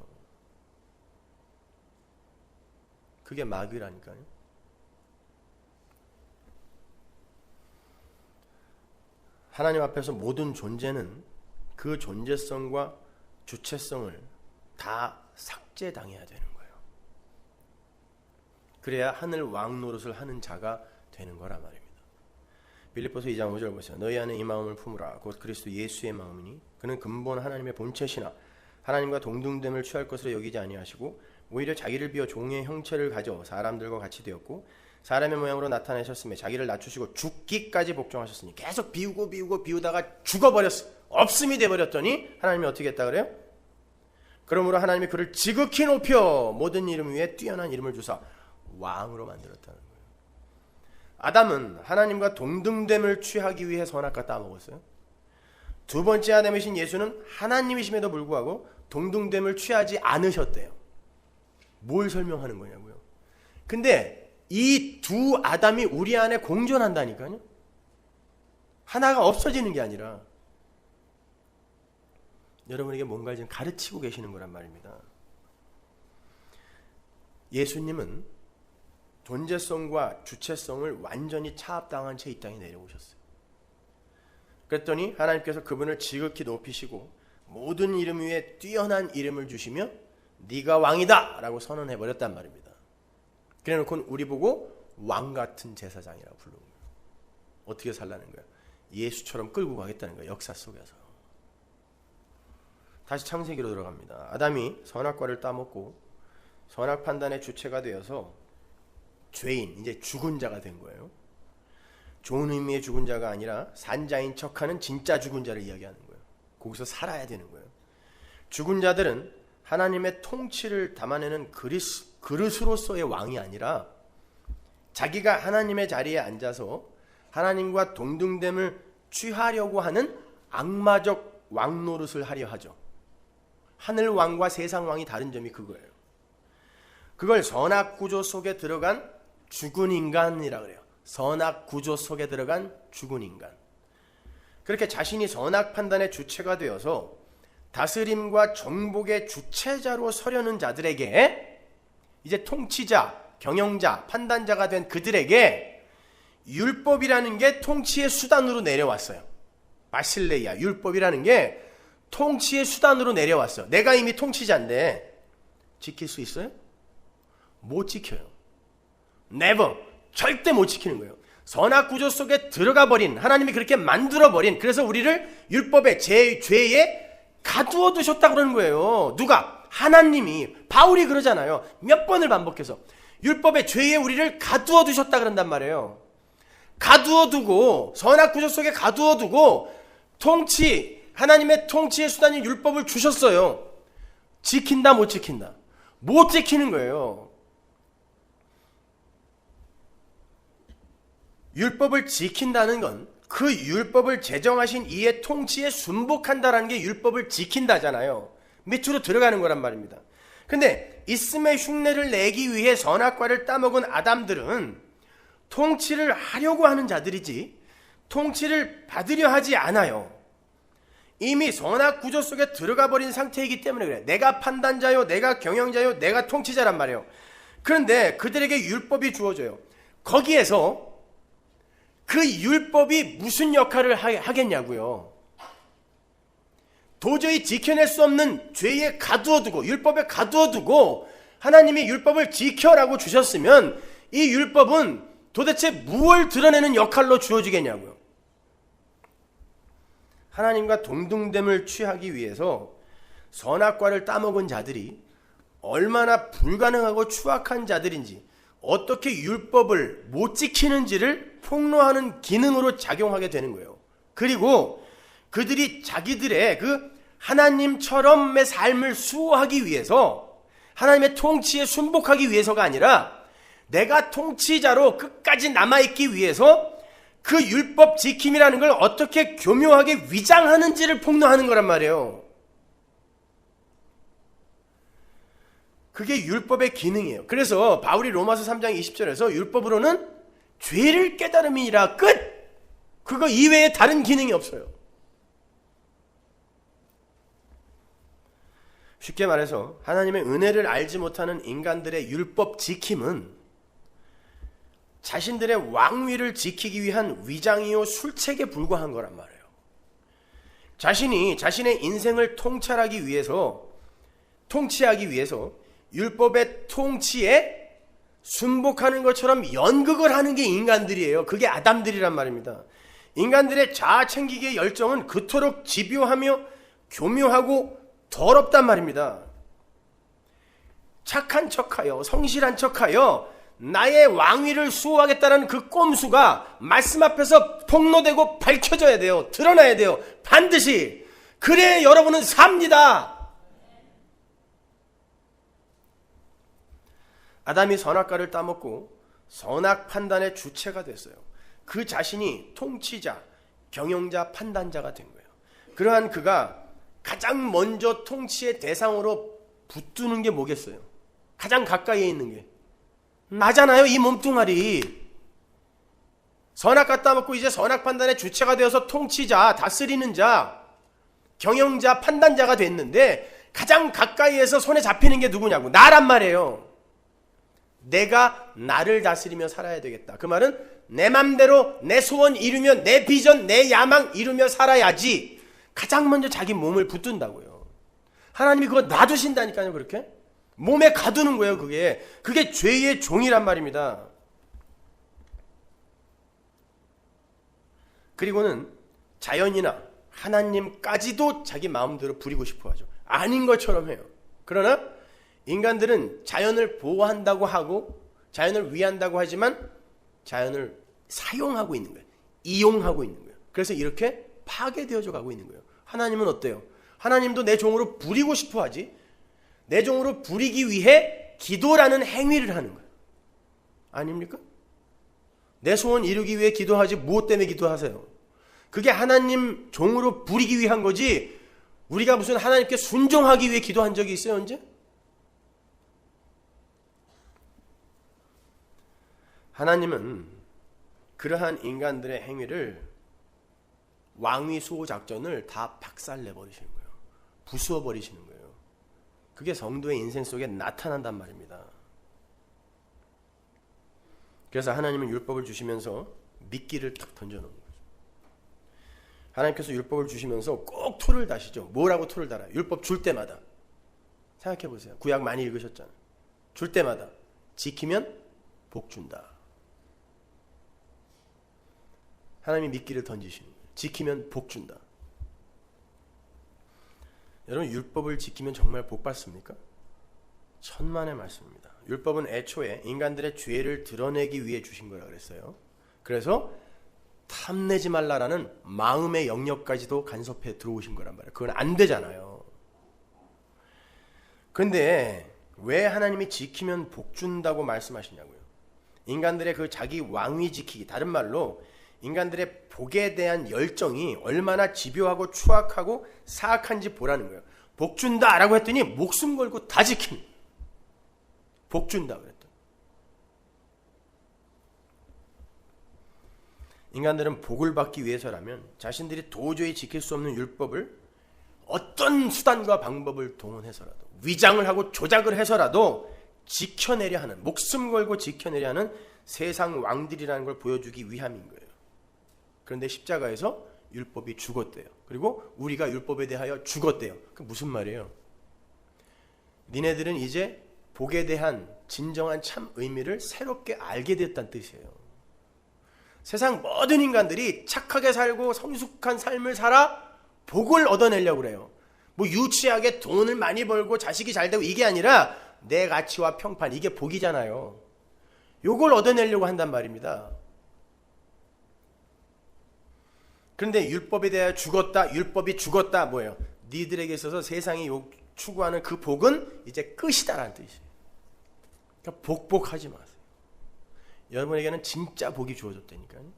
그게 마귀라니까요. 하나님 앞에서 모든 존재는 그 존재성과 주체성을 다 삭제당해야 되는 거예요. 그래야 하늘 왕 노릇을 하는 자가 되는 거란 말입니다. 빌립보서 2장 5절 보세요. 너희 안에 이 마음을 품으라. 곧 그리스도 예수의 마음이니 그는 근본 하나님의 본체시나 하나님과 동등됨을 취할 것으로 여기지 아니하시고 오히려 자기를 비워 종의 형체를 가져 사람들과 같이 되었고 사람의 모양으로 나타내셨으며 자기를 낮추시고 죽기까지 복종하셨으니, 계속 비우다가 죽어버렸어. 없음이 돼버렸더니 하나님이 어떻게 했다 그래요? 그러므로 하나님이 그를 지극히 높여 모든 이름 위에 뛰어난 이름을 주사 왕으로 만들었다는 거예요. 아담은 하나님과 동등됨을 취하기 위해 선악과 따먹었어요. 두 번째 아담이신 예수는 하나님이심에도 불구하고 동등됨을 취하지 않으셨대요. 뭘 설명하는 거냐고요. 근데 이 두 아담이 우리 안에 공존한다니까요. 하나가 없어지는 게 아니라 여러분에게 뭔가를 지금 가르치고 계시는 거란 말입니다. 예수님은 존재성과 주체성을 완전히 차압당한 채 이 땅에 내려오셨어요. 그랬더니 하나님께서 그분을 지극히 높이시고 모든 이름 위에 뛰어난 이름을 주시며 네가 왕이다 라고 선언해버렸단 말입니다. 그래놓고 우리 보고 왕같은 제사장이라고 부르는 거예요. 어떻게 살라는 거예요? 예수처럼 끌고 가겠다는 거예요. 역사 속에서. 다시 창세기로 들어갑니다. 아담이 선악과를 따먹고 선악 판단의 주체가 되어서 죄인, 이제 죽은 자가 된 거예요. 좋은 의미의 죽은 자가 아니라 산자인 척하는 진짜 죽은 자를 이야기하는 거예요. 거기서 살아야 되는 거예요. 죽은 자들은 하나님의 통치를 담아내는 그릇으로서의 왕이 아니라 자기가 하나님의 자리에 앉아서 하나님과 동등됨을 취하려고 하는 악마적 왕 노릇을 하려 하죠. 하늘 왕과 세상 왕이 다른 점이 그거예요. 그걸 선악 구조 속에 들어간 죽은 인간이라 그래요. 선악 구조 속에 들어간 죽은 인간. 그렇게 자신이 선악 판단의 주체가 되어서 다스림과 정복의 주체자로 서려는 자들에게, 이제 통치자, 경영자, 판단자가 된 그들에게 율법이라는 게 통치의 수단으로 내려왔어요. 바실레이아, 율법이라는 게 통치의 수단으로 내려왔어요. 내가 이미 통치자인데 지킬 수 있어요? 못 지켜요. never, 절대 못 지키는 거예요. 선악 구조 속에 들어가 버린, 하나님이 그렇게 만들어 버린, 그래서 우리를 율법의 죄에 가두어 두셨다 그러는 거예요. 누가? 하나님이. 바울이 그러잖아요. 몇 번을 반복해서 율법의 죄에 우리를 가두어 두셨다 그런단 말이에요. 가두어 두고, 선악 구조 속에 가두어 두고 통치, 하나님의 통치의 수단인 율법을 주셨어요. 지킨다 못 지킨다? 못 지키는 거예요. 율법을 지킨다는 건 그 율법을 제정하신 이의 통치에 순복한다라는 게 율법을 지킨다잖아요. 밑으로 들어가는 거란 말입니다. 근데 있음의 흉내를 내기 위해 선악과를 따먹은 아담들은 통치를 하려고 하는 자들이지 통치를 받으려 하지 않아요. 이미 선악 구조 속에 들어가 버린 상태이기 때문에 그래. 내가 판단자요, 내가 경영자요, 내가 통치자란 말이에요. 그런데 그들에게 율법이 주어져요. 거기에서 그 율법이 무슨 역할을 하겠냐고요. 도저히 지켜낼 수 없는 죄에 가두어두고, 율법에 가두어두고 하나님이 율법을 지켜라고 주셨으면 이 율법은 도대체 무엇을 드러내는 역할로 주어지겠냐고요. 하나님과 동등됨을 취하기 위해서 선악과를 따먹은 자들이 얼마나 불가능하고 추악한 자들인지, 어떻게 율법을 못 지키는지를 폭로하는 기능으로 작용하게 되는 거예요. 그리고 그들이 자기들의 그 하나님처럼의 삶을 수호하기 위해서, 하나님의 통치에 순복하기 위해서가 아니라 내가 통치자로 끝까지 남아있기 위해서 그 율법 지킴이라는 걸 어떻게 교묘하게 위장하는지를 폭로하는 거란 말이에요. 그게 율법의 기능이에요. 그래서 바울이 로마서 3장 20절에서 율법으로는 죄를 깨달음이니라 끝! 그거 이외에 다른 기능이 없어요. 쉽게 말해서 하나님의 은혜를 알지 못하는 인간들의 율법 지킴은 자신들의 왕위를 지키기 위한 위장이요 술책에 불과한 거란 말이에요. 자신이 자신의 인생을 통치하기 위해서 율법의 통치에 순복하는 것처럼 연극을 하는 게 인간들이에요. 그게 아담들이란 말입니다. 인간들의 자아 챙기기의 열정은 그토록 집요하며 교묘하고 더럽단 말입니다. 착한 척하여, 성실한 척하여 나의 왕위를 수호하겠다는 그 꼼수가 말씀 앞에서 폭로되고 밝혀져야 돼요. 드러나야 돼요. 반드시. 그래야 여러분은 삽니다. 아담이 선악과를 따먹고 선악 판단의 주체가 됐어요. 그 자신이 통치자, 경영자, 판단자가 된 거예요. 그러한 그가 가장 먼저 통치의 대상으로 붙드는 게 뭐겠어요? 가장 가까이에 있는 게 나잖아요. 이 몸뚱아리. 선악과 따먹고 이제 선악 판단의 주체가 되어서 통치자, 다스리는 자, 경영자, 판단자가 됐는데 가장 가까이에서 손에 잡히는 게 누구냐고? 나란 말이에요. 내가 나를 다스리며 살아야 되겠다. 그 말은 내 맘대로 내 소원 이루며 내 비전, 내 야망 이루며 살아야지. 가장 먼저 자기 몸을 붙든다고요. 하나님이 그거 놔두신다니까요. 그렇게 몸에 가두는 거예요. 그게 죄의 종이란 말입니다. 그리고는 자연이나 하나님까지도 자기 마음대로 부리고 싶어 하죠. 아닌 것처럼 해요. 그러나 인간들은 자연을 보호한다고 하고 자연을 위한다고 하지만 자연을 사용하고 있는 거예요. 이용하고 있는 거예요. 그래서 이렇게 파괴되어져 가고 있는 거예요. 하나님은 어때요? 하나님도 내 종으로 부리고 싶어 하지, 내 종으로 부리기 위해 기도라는 행위를 하는 거예요. 아닙니까? 내 소원 이루기 위해 기도하지 무엇 때문에 기도하세요? 그게 하나님 종으로 부리기 위한 거지 우리가 무슨 하나님께 순종하기 위해 기도한 적이 있어요, 언제? 하나님은 그러한 인간들의 행위를 왕위 수호 작전을 다 박살내버리시는 거예요. 부수어버리시는 거예요. 그게 성도의 인생 속에 나타난단 말입니다. 그래서 하나님은 율법을 주시면서 미끼를 탁 던져놓은 거죠. 하나님께서 율법을 주시면서 꼭 토를 다시죠. 뭐라고 토를 달아요? 율법 줄 때마다. 생각해 보세요. 구약 많이 읽으셨잖아요. 줄 때마다 지키면 복 준다. 하나님이 미끼를 던지시는 거예요. 지키면 복 준다. 여러분, 율법을 지키면 정말 복 받습니까? 천만의 말씀입니다. 율법은 애초에 인간들의 죄를 드러내기 위해 주신 거라 그랬어요. 그래서 탐내지 말라라는 마음의 영역까지도 간섭해 들어오신 거란 말이에요. 그건 안 되잖아요. 그런데 왜 하나님이 지키면 복 준다고 말씀하시냐고요. 인간들의 그 자기 왕위 지키기, 다른 말로 인간들의 복에 대한 열정이 얼마나 집요하고 추악하고 사악한지 보라는 거예요. 복 준다라고 했더니 목숨 걸고 다 지키는 거예요. 복 준다 그랬더니. 인간들은 복을 받기 위해서라면 자신들이 도저히 지킬 수 없는 율법을 어떤 수단과 방법을 동원해서라도, 위장을 하고 조작을 해서라도 지켜내려 하는, 목숨 걸고 지켜내려 하는 세상 왕들이라는 걸 보여주기 위함인 거예요. 그런데 십자가에서 율법이 죽었대요. 그리고 우리가 율법에 대하여 죽었대요. 그 무슨 말이에요? 니네들은 이제 복에 대한 진정한 참 의미를 새롭게 알게 됐다는 뜻이에요. 세상 모든 인간들이 착하게 살고 성숙한 삶을 살아 복을 얻어내려고 그래요. 뭐 유치하게 돈을 많이 벌고 자식이 잘 되고 이게 아니라 내 가치와 평판, 이게 복이잖아요. 요걸 얻어내려고 한단 말입니다. 그런데 율법에 대하여 죽었다, 율법이 죽었다, 뭐예요? 니들에게 있어서 세상이 추구하는 그 복은 이제 끝이다라는 뜻이에요. 그러니까 복복하지 마세요. 여러분에게는 진짜 복이 주어졌다니까요.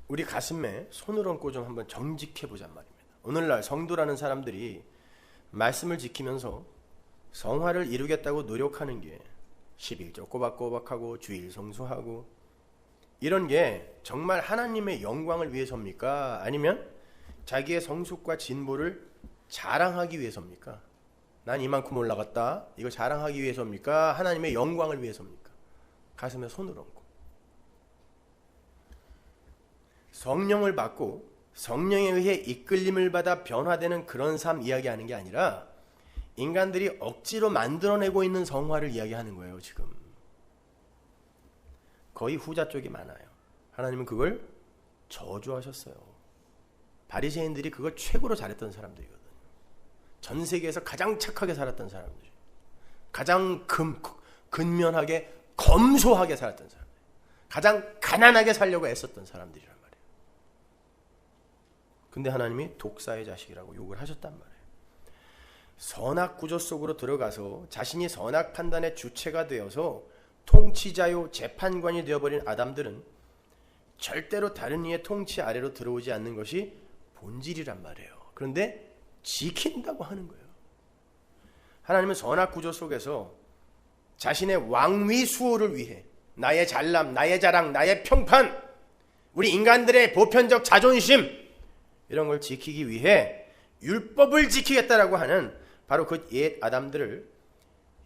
우리 가슴에 손을 얹고 좀 한번 정직해보자 말입니다. 오늘날 성도라는 사람들이 말씀을 지키면서 성화를 이루겠다고 노력하는 게 11조 꼬박꼬박하고 주일 성수하고 이런 게 정말 하나님의 영광을 위해서입니까? 아니면 자기의 성숙과 진보를 자랑하기 위해서입니까? 난 이만큼 올라갔다. 이거 자랑하기 위해서입니까? 하나님의 영광을 위해서입니까? 가슴에 손을 얹고 성령을 받고 성령에 의해 이끌림을 받아 변화되는 그런 삶 이야기하는 게 아니라 인간들이 억지로 만들어내고 있는 성화를 이야기하는 거예요. 지금 거의 후자 쪽이 많아요. 하나님은 그걸 저주하셨어요. 바리새인들이 그걸 최고로 잘했던 사람들이거든요. 전 세계에서 가장 착하게 살았던 사람들, 가장 근면하게 검소하게 살았던 사람들, 가장 가난하게 살려고 애썼던 사람들이란 말이에요. 근데 하나님이 독사의 자식이라고 욕을 하셨단 말이에요. 선악 구조 속으로 들어가서 자신이 선악 판단의 주체가 되어서 통치자요 재판관이 되어버린 아담들은 절대로 다른 이의 통치 아래로 들어오지 않는 것이 본질이란 말이에요. 그런데 지킨다고 하는 거예요. 하나님은 선악 구조 속에서 자신의 왕위 수호를 위해 나의 잘남, 나의 자랑, 나의 평판, 우리 인간들의 보편적 자존심 이런 걸 지키기 위해 율법을 지키겠다라고 하는 바로 그 옛 아담들을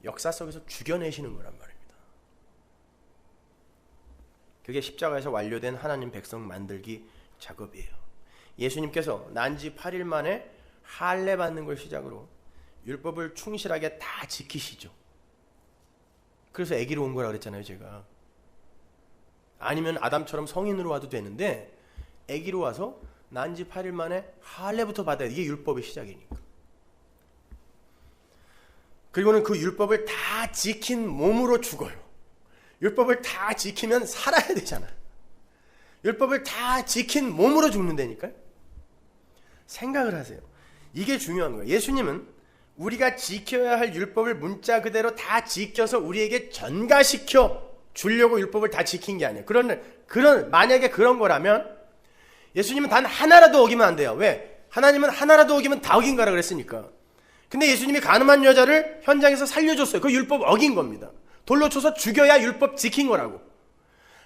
역사 속에서 죽여내시는 거란 말입니다. 그게 십자가에서 완료된 하나님 백성 만들기 작업이에요. 예수님께서 난지 8일 만에 할례 받는 걸 시작으로 율법을 충실하게 다 지키시죠. 그래서 아기로 온 거라 그랬잖아요, 제가. 아니면 아담처럼 성인으로 와도 되는데 아기로 와서 난지 8일 만에 할례부터 받아야 돼. 이게 율법의 시작이니까. 그리고는 그 율법을 다 지킨 몸으로 죽어요. 율법을 다 지키면 살아야 되잖아요. 율법을 다 지킨 몸으로 죽는다니까요. 생각을 하세요. 이게 중요한 거예요. 예수님은 우리가 지켜야 할 율법을 문자 그대로 다 지켜서 우리에게 전가시켜 주려고 율법을 다 지킨 게 아니에요. 만약에 그런 거라면 예수님은 단 하나라도 어기면 안 돼요. 왜? 하나님은 하나라도 어기면 다 어긴 거라 그랬으니까. 근데 예수님이 가늠한 여자를 현장에서 살려줬어요. 그 율법 어긴 겁니다. 돌로 쳐서 죽여야 율법 지킨 거라고.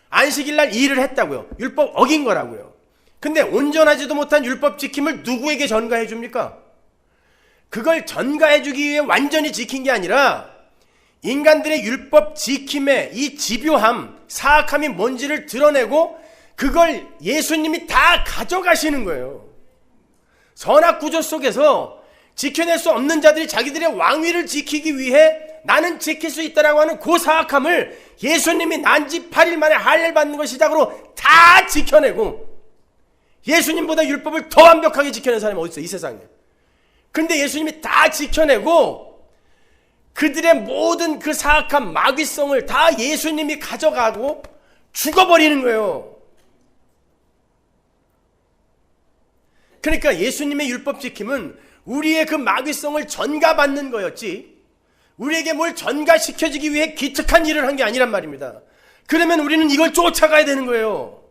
안식일 날 일을 했다고요. 율법 어긴 거라고요. 근데 온전하지도 못한 율법 지킴을 누구에게 전가해 줍니까? 그걸 전가해 주기 위해 완전히 지킨 게 아니라 인간들의 율법 지킴의 이 집요함, 사악함이 뭔지를 드러내고 그걸 예수님이 다 가져가시는 거예요. 선악 구조 속에서 지켜낼 수 없는 자들이 자기들의 왕위를 지키기 위해 나는 지킬 수 있다라고 하는 그 사악함을 예수님이 난지 8일 만에 할례 받는 걸 시작으로 다 지켜내고 예수님보다 율법을 더 완벽하게 지켜낸 사람이 어디 있어요, 이 세상에. 근데 예수님이 다 지켜내고 그들의 모든 그 사악한 마귀성을 다 예수님이 가져가고 죽어버리는 거예요. 그러니까 예수님의 율법 지킴은 우리의 그 마귀성을 전가받는 거였지 우리에게 뭘 전가시켜주기 위해 기특한 일을 한 게 아니란 말입니다. 그러면 우리는 이걸 쫓아가야 되는 거예요.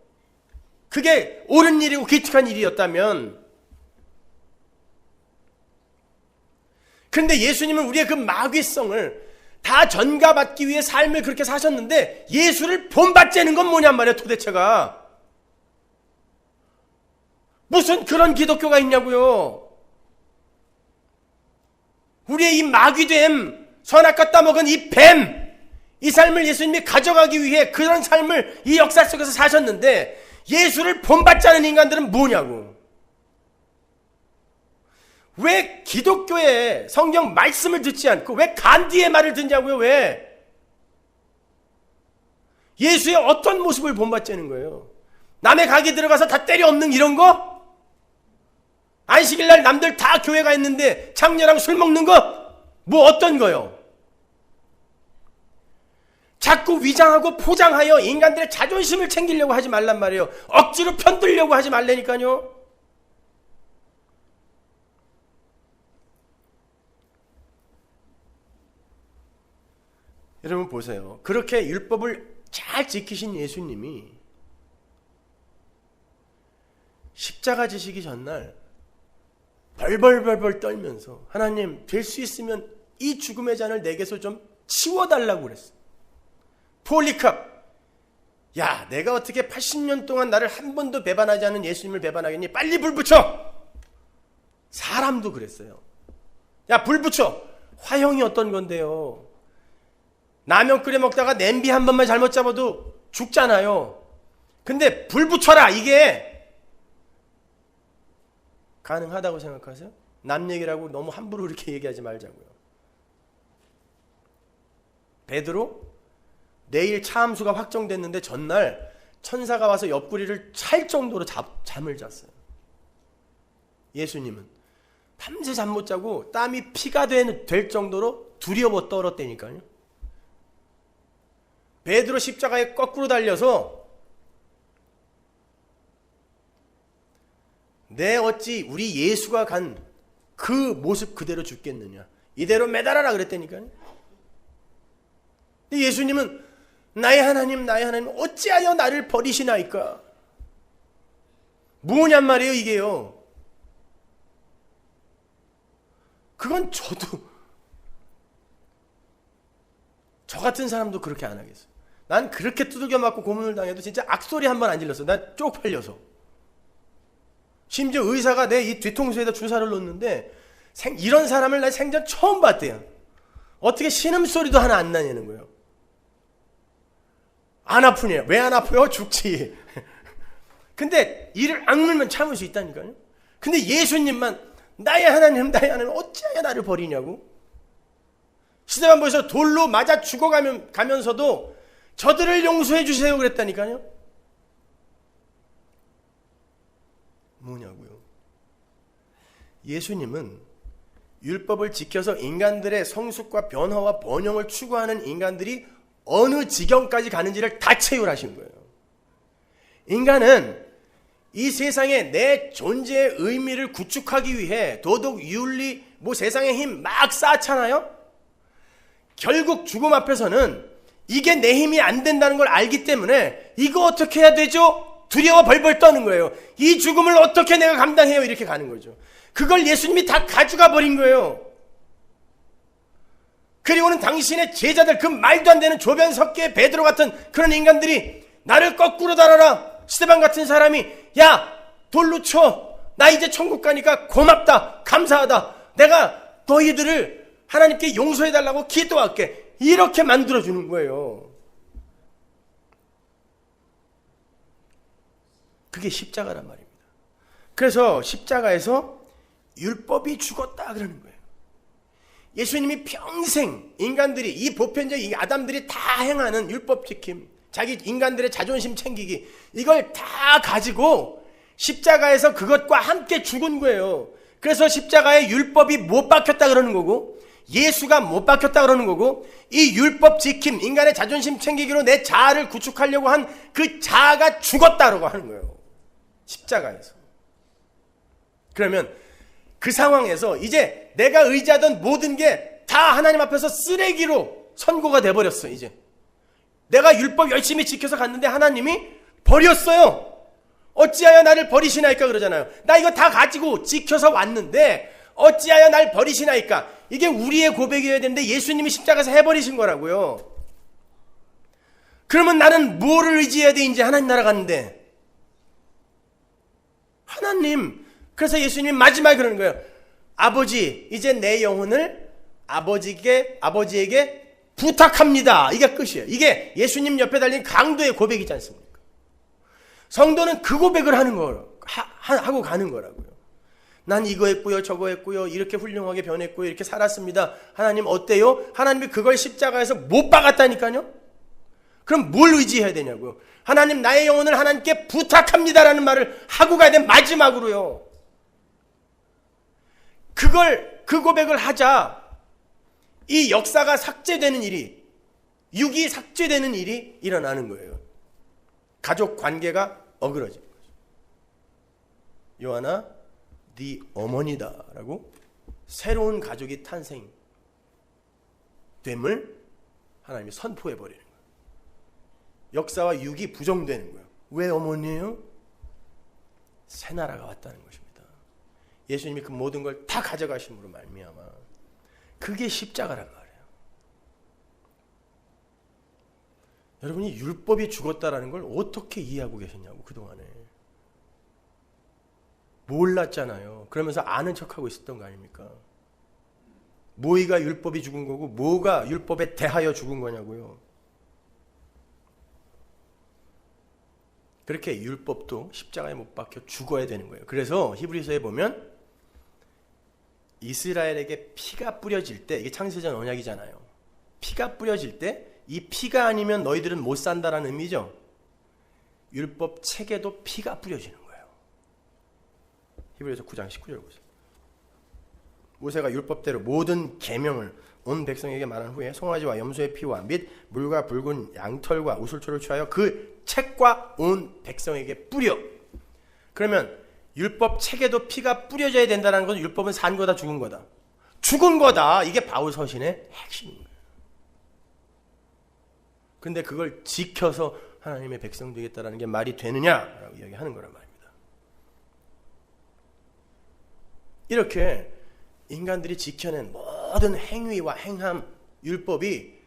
그게 옳은 일이고 기특한 일이었다면. 그런데 예수님은 우리의 그 마귀성을 다 전가받기 위해 삶을 그렇게 사셨는데 예수를 본받자는 건 뭐냔 말이에요, 도대체가. 무슨 그런 기독교가 있냐고요. 우리의 이 마귀됨, 선악과 따먹은 이 뱀, 이 삶을 예수님이 가져가기 위해 그런 삶을 이 역사 속에서 사셨는데 예수를 본받지 않은 인간들은 뭐냐고. 왜 기독교의 성경 말씀을 듣지 않고 왜 간디의 말을 듣냐고요. 왜? 예수의 어떤 모습을 본받자는 거예요. 남의 가게 들어가서 다 때려 엎는 이런 거? 안식일날 남들 다 교회 가 있는데 창녀랑 술 먹는 거? 뭐 어떤 거요? 자꾸 위장하고 포장하여 인간들의 자존심을 챙기려고 하지 말란 말이에요. 억지로 편들려고 하지 말라니까요. 여러분 보세요. 그렇게 율법을 잘 지키신 예수님이 십자가 지시기 전날 벌벌벌벌 떨면서 하나님 될 수 있으면 이 죽음의 잔을 내게서 좀 치워달라고 그랬어. 폴리캅, 야 내가 어떻게 80년 동안 나를 한 번도 배반하지 않은 예수님을 배반하겠니? 빨리 불 붙여. 사람도 그랬어요. 야 불 붙여. 화형이 어떤 건데요. 라면 끓여 먹다가 냄비 한 번만 잘못 잡아도 죽잖아요. 근데 불 붙여라, 이게 가능하다고 생각하세요? 남 얘기라고 너무 함부로 이렇게 얘기하지 말자고요. 베드로 내일 차 함수가 확정됐는데 전날 천사가 와서 옆구리를 찰 정도로 잠을 잤어요. 예수님은 밤새 잠 못 자고 땀이 피가 될 정도로 두려워 떨었다니까요. 베드로 십자가에 거꾸로 달려서 내 어찌 우리 예수가 간 그 모습 그대로 죽겠느냐. 이대로 매달아라 그랬다니까요. 예수님은 나의 하나님 어찌하여 나를 버리시나이까. 뭐냔 말이에요 이게요. 그건 저도 저 같은 사람도 그렇게 안 하겠어요. 난 그렇게 두들겨 맞고 고문을 당해도 진짜 악소리 한 번 안 질렀어. 나 쪽팔려서. 심지어 의사가 내 이 뒤통수에다 주사를 놓는데 이런 사람을 난 생전 처음 봤대요. 어떻게 신음소리도 하나 안 나냐는 거예요. 안 아프냐? 왜 안 아파요? 죽지. 근데 이를 악물면 참을 수 있다니까요. 근데 예수님만 나의 하나님 어찌하여 나를 버리냐고. 시대반부에서 돌로 맞아 죽어가면서도 저들을 용서해 주세요 그랬다니까요. 뭐냐고요. 예수님은 율법을 지켜서 인간들의 성숙과 변화와 번영을 추구하는 인간들이 어느 지경까지 가는지를 다 체휼하신 거예요. 인간은 이 세상에 내 존재의 의미를 구축하기 위해 도덕, 윤리, 세상의 힘 막 쌓잖아요. 결국 죽음 앞에서는 이게 내 힘이 안 된다는 걸 알기 때문에 이거 어떻게 해야 되죠? 두려워 벌벌 떠는 거예요. 이 죽음을 어떻게 내가 감당해요? 이렇게 가는 거죠. 그걸 예수님이 다 가져가 버린 거예요. 그리고는 당신의 제자들, 그 말도 안 되는 조변석계 베드로 같은 그런 인간들이 나를 거꾸로 달아라. 스데반 같은 사람이 야 돌로 쳐. 나 이제 천국 가니까 고맙다. 감사하다. 내가 너희들을 하나님께 용서해달라고 기도할게. 이렇게 만들어주는 거예요. 그게 십자가란 말입니다. 그래서 십자가에서 율법이 죽었다 그러는 거예요. 예수님이 평생 인간들이, 이 보편적 아담들이 다 행하는 율법 지킴, 자기 인간들의 자존심 챙기기, 이걸 다 가지고 십자가에서 그것과 함께 죽은 거예요. 그래서 십자가에 율법이 못 박혔다 그러는 거고, 예수가 못 박혔다 그러는 거고, 이 율법 지킴, 인간의 자존심 챙기기로 내 자아를 구축하려고 한 그 자아가 죽었다라고 하는 거예요. 십자가에서. 그러면 그 상황에서 이제 내가 의지하던 모든 게 다 하나님 앞에서 쓰레기로 선고가 돼버렸어. 이제 내가 율법 열심히 지켜서 갔는데 하나님이 버렸어요. 어찌하여 나를 버리시나이까 그러잖아요. 나 이거 다 가지고 지켜서 왔는데 어찌하여 날 버리시나이까. 이게 우리의 고백이어야 되는데 예수님이 십자가에서 해버리신 거라고요. 그러면 나는 뭐를 의지해야 돼? 이제 하나님 나라 갔는데 하나님. 그래서 예수님이 마지막에 그러는 거예요. 아버지, 이제 내 영혼을 아버지에게 부탁합니다. 이게 끝이에요. 이게 예수님 옆에 달린 강도의 고백이지 않습니까? 성도는 그 고백을 하는 거 하고 가는 거라고요. 난 이거 했고요, 저거 했고요, 이렇게 훌륭하게 변했고요, 이렇게 살았습니다. 하나님 어때요? 하나님이 그걸 십자가에서 못 박았다니까요. 그럼 뭘 의지해야 되냐고요. 하나님, 나의 영혼을 하나님께 부탁합니다라는 말을 하고 가야 돼. 마지막으로요. 그 고백을 하자 이 역사가 삭제되는 일이, 육이 삭제되는 일이 일어나는 거예요. 가족 관계가 어그러지는 거죠. 요한아, 네 어머니다 라고 새로운 가족이 탄생됨을 하나님이 선포해버리는 거예요. 역사와 육이 부정되는 거예요. 왜 어머니예요? 새 나라가 왔다는 것입니다. 예수님이 그 모든 걸 다 가져가심으로 말미암아. 그게 십자가란 말이에요. 여러분이 율법이 죽었다라는 걸 어떻게 이해하고 계셨냐고. 그동안에 몰랐잖아요. 그러면서 아는 척하고 있었던 거 아닙니까? 뭐가 율법이 죽은 거고 뭐가 율법에 대하여 죽은 거냐고요. 그렇게 율법도 십자가에 못 박혀 죽어야 되는 거예요. 그래서 히브리서에 보면 이스라엘에게 피가 뿌려질 때, 이게 창세전 언약이잖아요. 피가 뿌려질 때 이 피가 아니면 너희들은 못 산다라는 의미죠. 율법 책에도 피가 뿌려지는 거예요. 히브리서 9장 19절 보세요. 모세가 율법대로 모든 계명을 온 백성에게 말한 후에 송아지와 염소의 피와 및 물과 붉은 양털과 우슬초를 취하여 그 책과 온 백성에게 뿌려. 그러면 율법 책에도 피가 뿌려져야 된다는 건 율법은 산 거다 죽은 거다. 죽은 거다. 이게 바울 서신의 핵심인 거예요. 근데 그걸 지켜서 하나님의 백성 되겠다라는 게 말이 되느냐라고 이야기하는 거란 말입니다. 이렇게 인간들이 지켜낸 모든 행위와 행함, 율법이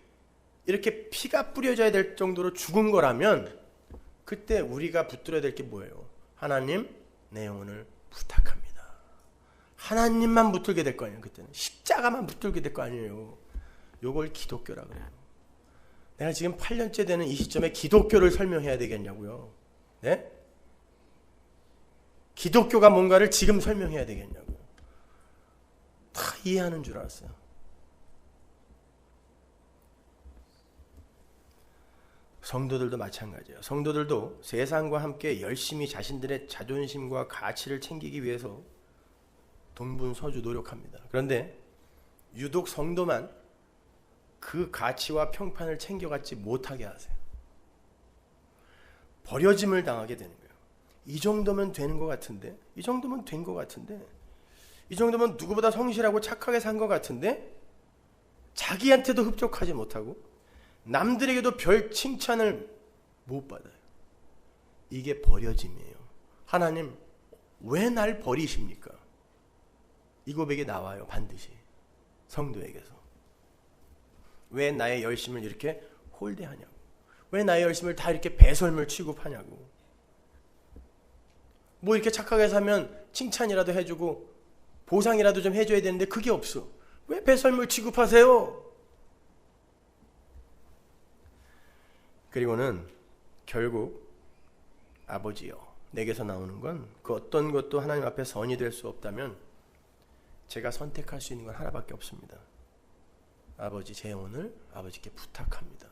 이렇게 피가 뿌려져야 될 정도로 죽은 거라면 그때 우리가 붙들어야 될 게 뭐예요? 하나님, 내 영혼을 부탁합니다. 하나님만 붙들게 될 거 아니에요. 그때는 십자가만 붙들게 될 거 아니에요. 요걸 기독교라고 해요. 내가 지금 8년째 되는 이 시점에 기독교를 설명해야 되겠냐고요. 네? 기독교가 뭔가를 지금 설명해야 되겠냐고요. 다 이해하는 줄 알았어요. 성도들도 마찬가지예요. 성도들도 세상과 함께 열심히 자신들의 자존심과 가치를 챙기기 위해서 동분서주 노력합니다. 그런데 유독 성도만 그 가치와 평판을 챙겨갖지 못하게 하세요. 버려짐을 당하게 되는 거예요. 이 정도면 되는 것 같은데, 이 정도면 된 것 같은데, 이 정도면 누구보다 성실하고 착하게 산 것 같은데 자기한테도 흡족하지 못하고 남들에게도 별 칭찬을 못 받아요. 이게 버려짐이에요. 하나님 왜 날 버리십니까? 이 고백이 나와요. 반드시 성도에게서. 왜 나의 열심을 이렇게 홀대하냐고, 왜 나의 열심을 다 이렇게 배설물 취급하냐고. 뭐 이렇게 착하게 사면 칭찬이라도 해주고 보상이라도 좀 해줘야 되는데 그게 없어. 왜 배설물 취급하세요? 그리고는 결국 아버지요, 내게서 나오는 건 그 어떤 것도 하나님 앞에 선이 될 수 없다면 제가 선택할 수 있는 건 하나밖에 없습니다. 아버지, 제 영혼을 아버지께 부탁합니다.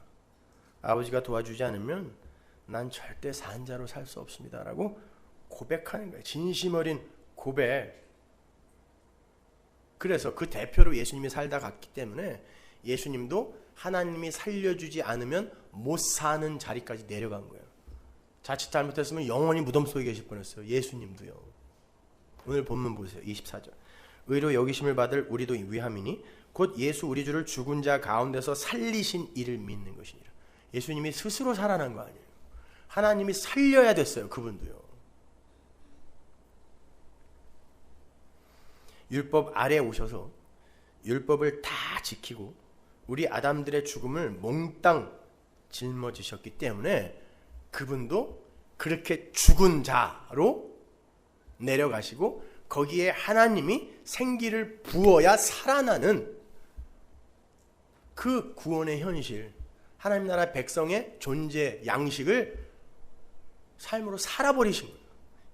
아버지가 도와주지 않으면 난 절대 산자로 살 수 없습니다 라고 고백하는 거예요. 진심 어린 고백. 그래서 그 대표로 예수님이 살다 갔기 때문에 예수님도 하나님이 살려주지 않으면 못 사는 자리까지 내려간 거예요. 자칫 잘못했으면 영원히 무덤 속에 계실 뻔했어요. 예수님도요. 오늘 본문 보세요. 24절. 의로 여기심을 받을 우리도 위함이니 곧 예수 우리 주를 죽은 자 가운데서 살리신 이를 믿는 것이니라. 예수님이 스스로 살아난 거 아니에요. 하나님이 살려야 됐어요. 그분도요. 율법 아래에 오셔서 율법을 다 지키고 우리 아담들의 죽음을 몽땅 짊어지셨기 때문에 그분도 그렇게 죽은 자로 내려가시고 거기에 하나님이 생기를 부어야 살아나는 그 구원의 현실, 하나님 나라 백성의 존재 양식을 삶으로 살아버리신 거예요.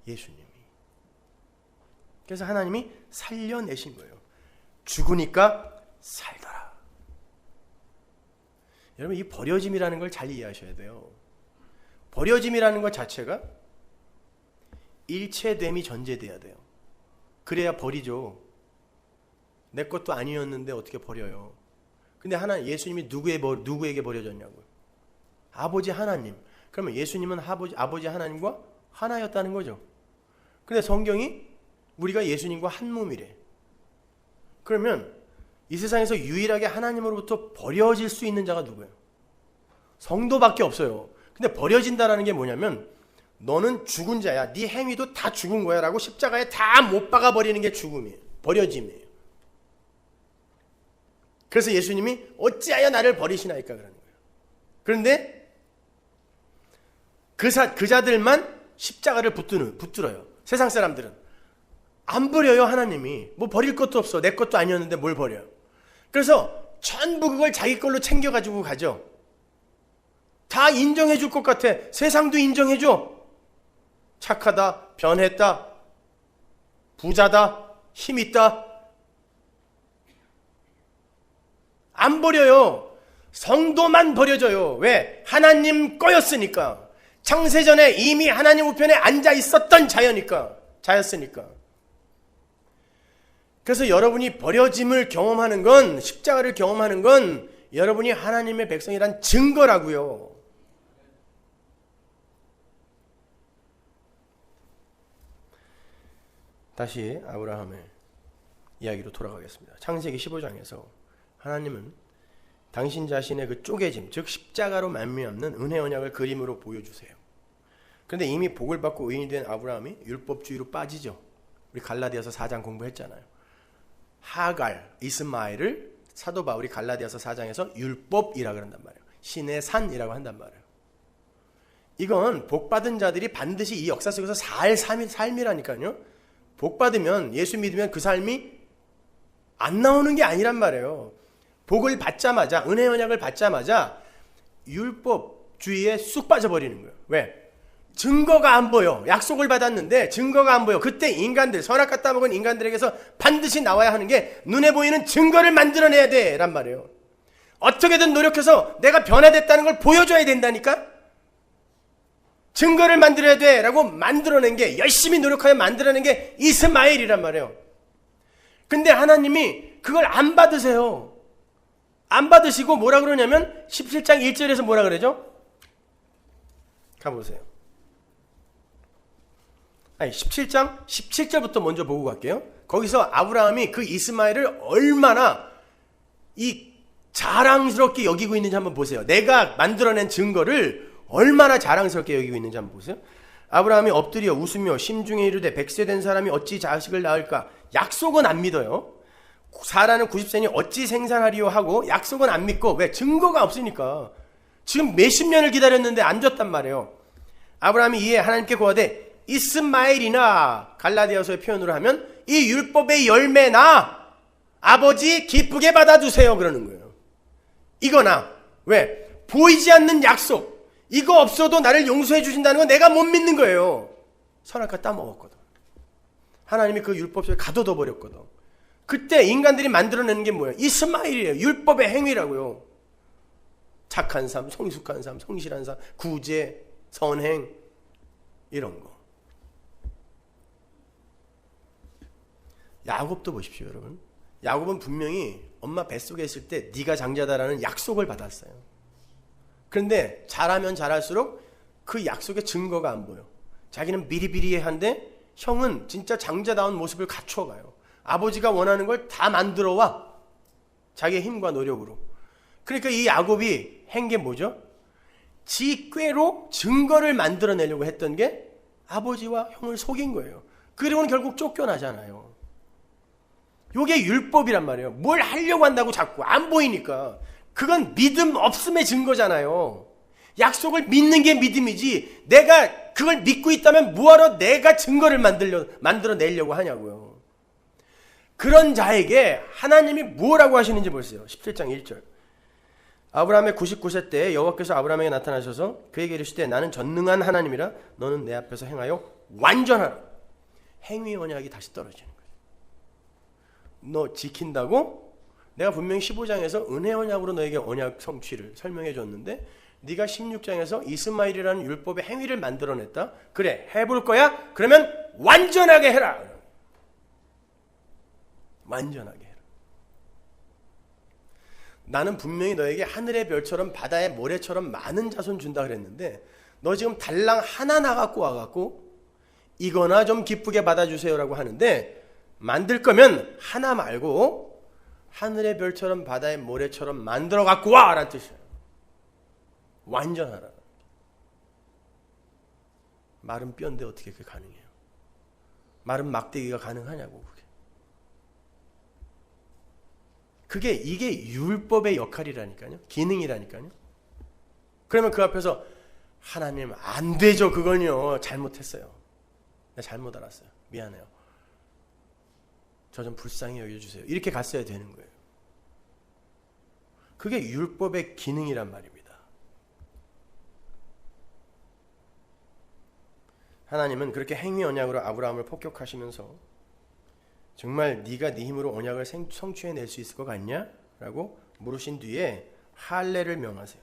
예수님이. 그래서 하나님이 살려내신 거예요. 죽으니까 살더라. 여러분, 이 버려짐이라는 걸 잘 이해하셔야 돼요. 버려짐이라는 것 자체가 일체됨이 전제돼야 돼요. 그래야 버리죠. 내 것도 아니었는데 어떻게 버려요? 근데 예수님이 누구에게 버려졌냐고요? 아버지 하나님. 그러면 예수님은 아버지 하나님과 하나였다는 거죠. 근데 성경이 우리가 예수님과 한 몸이래. 그러면 이 세상에서 유일하게 하나님으로부터 버려질 수 있는 자가 누구예요? 성도밖에 없어요. 근데 버려진다라는 게 뭐냐면 너는 죽은 자야. 네 행위도 다 죽은 거야 라고 십자가에 다 못 박아 버리는 게 죽음이에요. 버려짐이에요. 그래서 예수님이 어찌하여 나를 버리시나이까 그러는 거예요. 그런데 그 자들만 십자가를 붙들어요. 세상 사람들은 안 버려요. 하나님이 뭐 버릴 것도 없어. 내 것도 아니었는데 뭘 버려요. 그래서 전부 그걸 자기 걸로 챙겨가지고 가죠. 다 인정해 줄 것 같아. 세상도 인정해 줘. 착하다, 변했다, 부자다, 힘있다. 안 버려요. 성도만 버려져요. 왜? 하나님 거였으니까. 창세전에 이미 하나님 우편에 앉아 있었던 자였으니까. 그래서 여러분이 버려짐을 경험하는 건, 십자가를 경험하는 건 여러분이 하나님의 백성이란 증거라고요. 다시 아브라함의 이야기로 돌아가겠습니다. 창세기 15장에서 하나님은 당신 자신의 그 쪼개짐, 즉 십자가로 말미암는 은혜 언약을 그림으로 보여주세요. 그런데 이미 복을 받고 의인이 된 아브라함이 율법주의로 빠지죠. 우리 갈라디아서 4장 공부했잖아요. 하갈, 이스마엘을 사도 바울이 갈라디아서 4장에서 율법이라고 한단 말이에요. 신의 산이라고 한단 말이에요. 이건 복받은 자들이 반드시 이 역사 속에서 살 삶이라니까요. 복받으면, 예수 믿으면 그 삶이 안 나오는 게 아니란 말이에요. 복을 받자마자, 은혜 언약을 받자마자 율법주의에 쑥 빠져버리는 거예요. 왜? 증거가 안 보여. 약속을 받았는데 증거가 안 보여. 그때 인간들, 선악 갖다 먹은 인간들에게서 반드시 나와야 하는 게 눈에 보이는 증거를 만들어내야 돼 란 말이에요. 어떻게든 노력해서 내가 변화됐다는 걸 보여줘야 된다니까. 증거를 만들어야 돼 라고 만들어낸 게, 열심히 노력하여 만들어낸 게 이스마엘이란 말이에요. 근데 하나님이 그걸 안 받으세요. 안 받으시고 뭐라 그러냐면 17장 1절에서 뭐라 그러죠? 가보세요. 17장 17절부터 먼저 보고 갈게요. 거기서 아브라함이 그 이스마엘을 얼마나 이 자랑스럽게 여기고 있는지 한번 보세요. 내가 만들어낸 증거를 얼마나 자랑스럽게 여기고 있는지 한번 보세요. 아브라함이 엎드려 웃으며 심중에 이르되 100세 된 사람이 어찌 자식을 낳을까? 약속은 안 믿어요. 사라는 90세니 어찌 생산하리요 하고 약속은 안 믿고, 왜? 증거가 없으니까. 지금 몇십 년을 기다렸는데 안 줬단 말이에요. 아브라함이 이에 하나님께 고하되 이스마엘이나, 갈라디아서의 표현으로 하면 이 율법의 열매나 아버지 기쁘게 받아주세요 그러는 거예요. 이거나, 왜? 보이지 않는 약속, 이거 없어도 나를 용서해 주신다는 건 내가 못 믿는 거예요. 선악과 따먹었거든. 하나님이 그 율법을 가둬둬 버렸거든. 그때 인간들이 만들어내는 게 뭐예요? 이스마엘이에요. 율법의 행위라고요. 착한 삶, 성숙한 삶, 성실한 삶, 구제, 선행, 이런 거. 야곱도 보십시오, 여러분. 야곱은 분명히 엄마 뱃속에 있을 때 네가 장자다라는 약속을 받았어요. 그런데 자라면 자랄수록 그 약속의 증거가 안 보여. 자기는 비리비리한데 형은 진짜 장자다운 모습을 갖춰가요. 아버지가 원하는 걸 다 만들어와. 자기의 힘과 노력으로. 그러니까 이 야곱이 한 게 뭐죠? 지 꾀로 증거를 만들어내려고 했던 게 아버지와 형을 속인 거예요. 그리고는 결국 쫓겨나잖아요. 요게 율법이란 말이에요. 뭘 하려고 한다고 자꾸 안 보이니까. 그건 믿음 없음의 증거잖아요. 약속을 믿는 게 믿음이지, 내가 그걸 믿고 있다면 뭐하러 내가 증거를 만들어내려고 하냐고요. 그런 자에게 하나님이 뭐라고 하시는지 보세요. 17장 1절. 아브라함의 99세 때 여호와께서 아브라함에게 나타나셔서 그에게 이르시되 나는 전능한 하나님이라 너는 내 앞에서 행하여 완전하라. 행위 언약이 다시 떨어지는 거예요. 너 지킨다고? 내가 분명히 15장에서 은혜 언약으로 너에게 언약 성취를 설명해 줬는데 네가 16장에서 이스마엘이라는 율법의 행위를 만들어냈다. 그래, 해볼 거야? 그러면 완전하게 해라. 완전하게 해라. 나는 분명히 너에게 하늘의 별처럼 바다의 모래처럼 많은 자손 준다 그랬는데 너 지금 달랑 하나 나갖고 와갖고 이거나 좀 기쁘게 받아주세요라고 하는데, 만들 거면 하나 말고 하늘의 별처럼 바다의 모래처럼 만들어 갖고 와 라는 뜻이에요. 완전하라. 마른 뼈인데 어떻게 그게 가능해요? 마른 막대기가 가능하냐고. 이게 율법의 역할이라니까요. 기능이라니까요. 그러면 그 앞에서 하나님 안 되죠. 그건요. 잘못했어요. 내가 잘못 알았어요. 미안해요. 저 좀 불쌍히 여겨주세요. 이렇게 갔어야 되는 거예요. 그게 율법의 기능이란 말입니다. 하나님은 그렇게 행위 언약으로 아브라함을 폭격하시면서 정말 네가 네 힘으로 언약을 성취해낼 수 있을 것 같냐? 라고 물으신 뒤에 할례를 명하세요.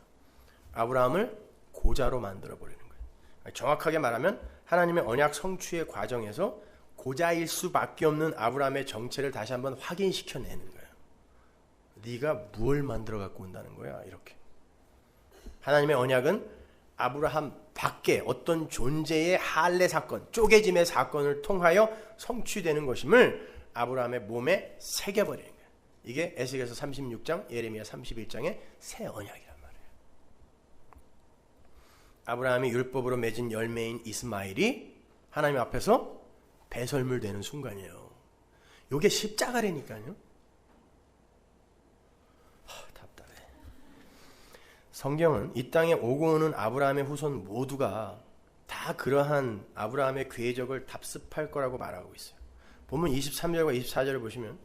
아브라함을 고자로 만들어버리는 거예요. 정확하게 말하면 하나님의 언약 성취의 과정에서 고자일 수밖에 없는 아브라함의 정체를 다시 한번 확인시켜내는 거예요. 네가 뭘 만들어 갖고 온다는 거야? 이렇게. 하나님의 언약은 아브라함 밖에 어떤 존재의 할례 사건, 쪼개짐의 사건을 통하여 성취되는 것임을 아브라함의 몸에 새겨버리는 거예요. 이게 에스겔서 36장, 예레미야 31장의 새 언약이란 말이에요. 아브라함이 율법으로 맺은 열매인 이스마엘이 하나님 앞에서 배설물 되는 순간이에요. 이게 십자가라니까요. 답답해. 성경은 이 땅에 오고 오는 아브라함의 후손 모두가 다 그러한 아브라함의 궤적을 답습할 거라고 말하고 있어요. 보면 23절과 24절을 보시면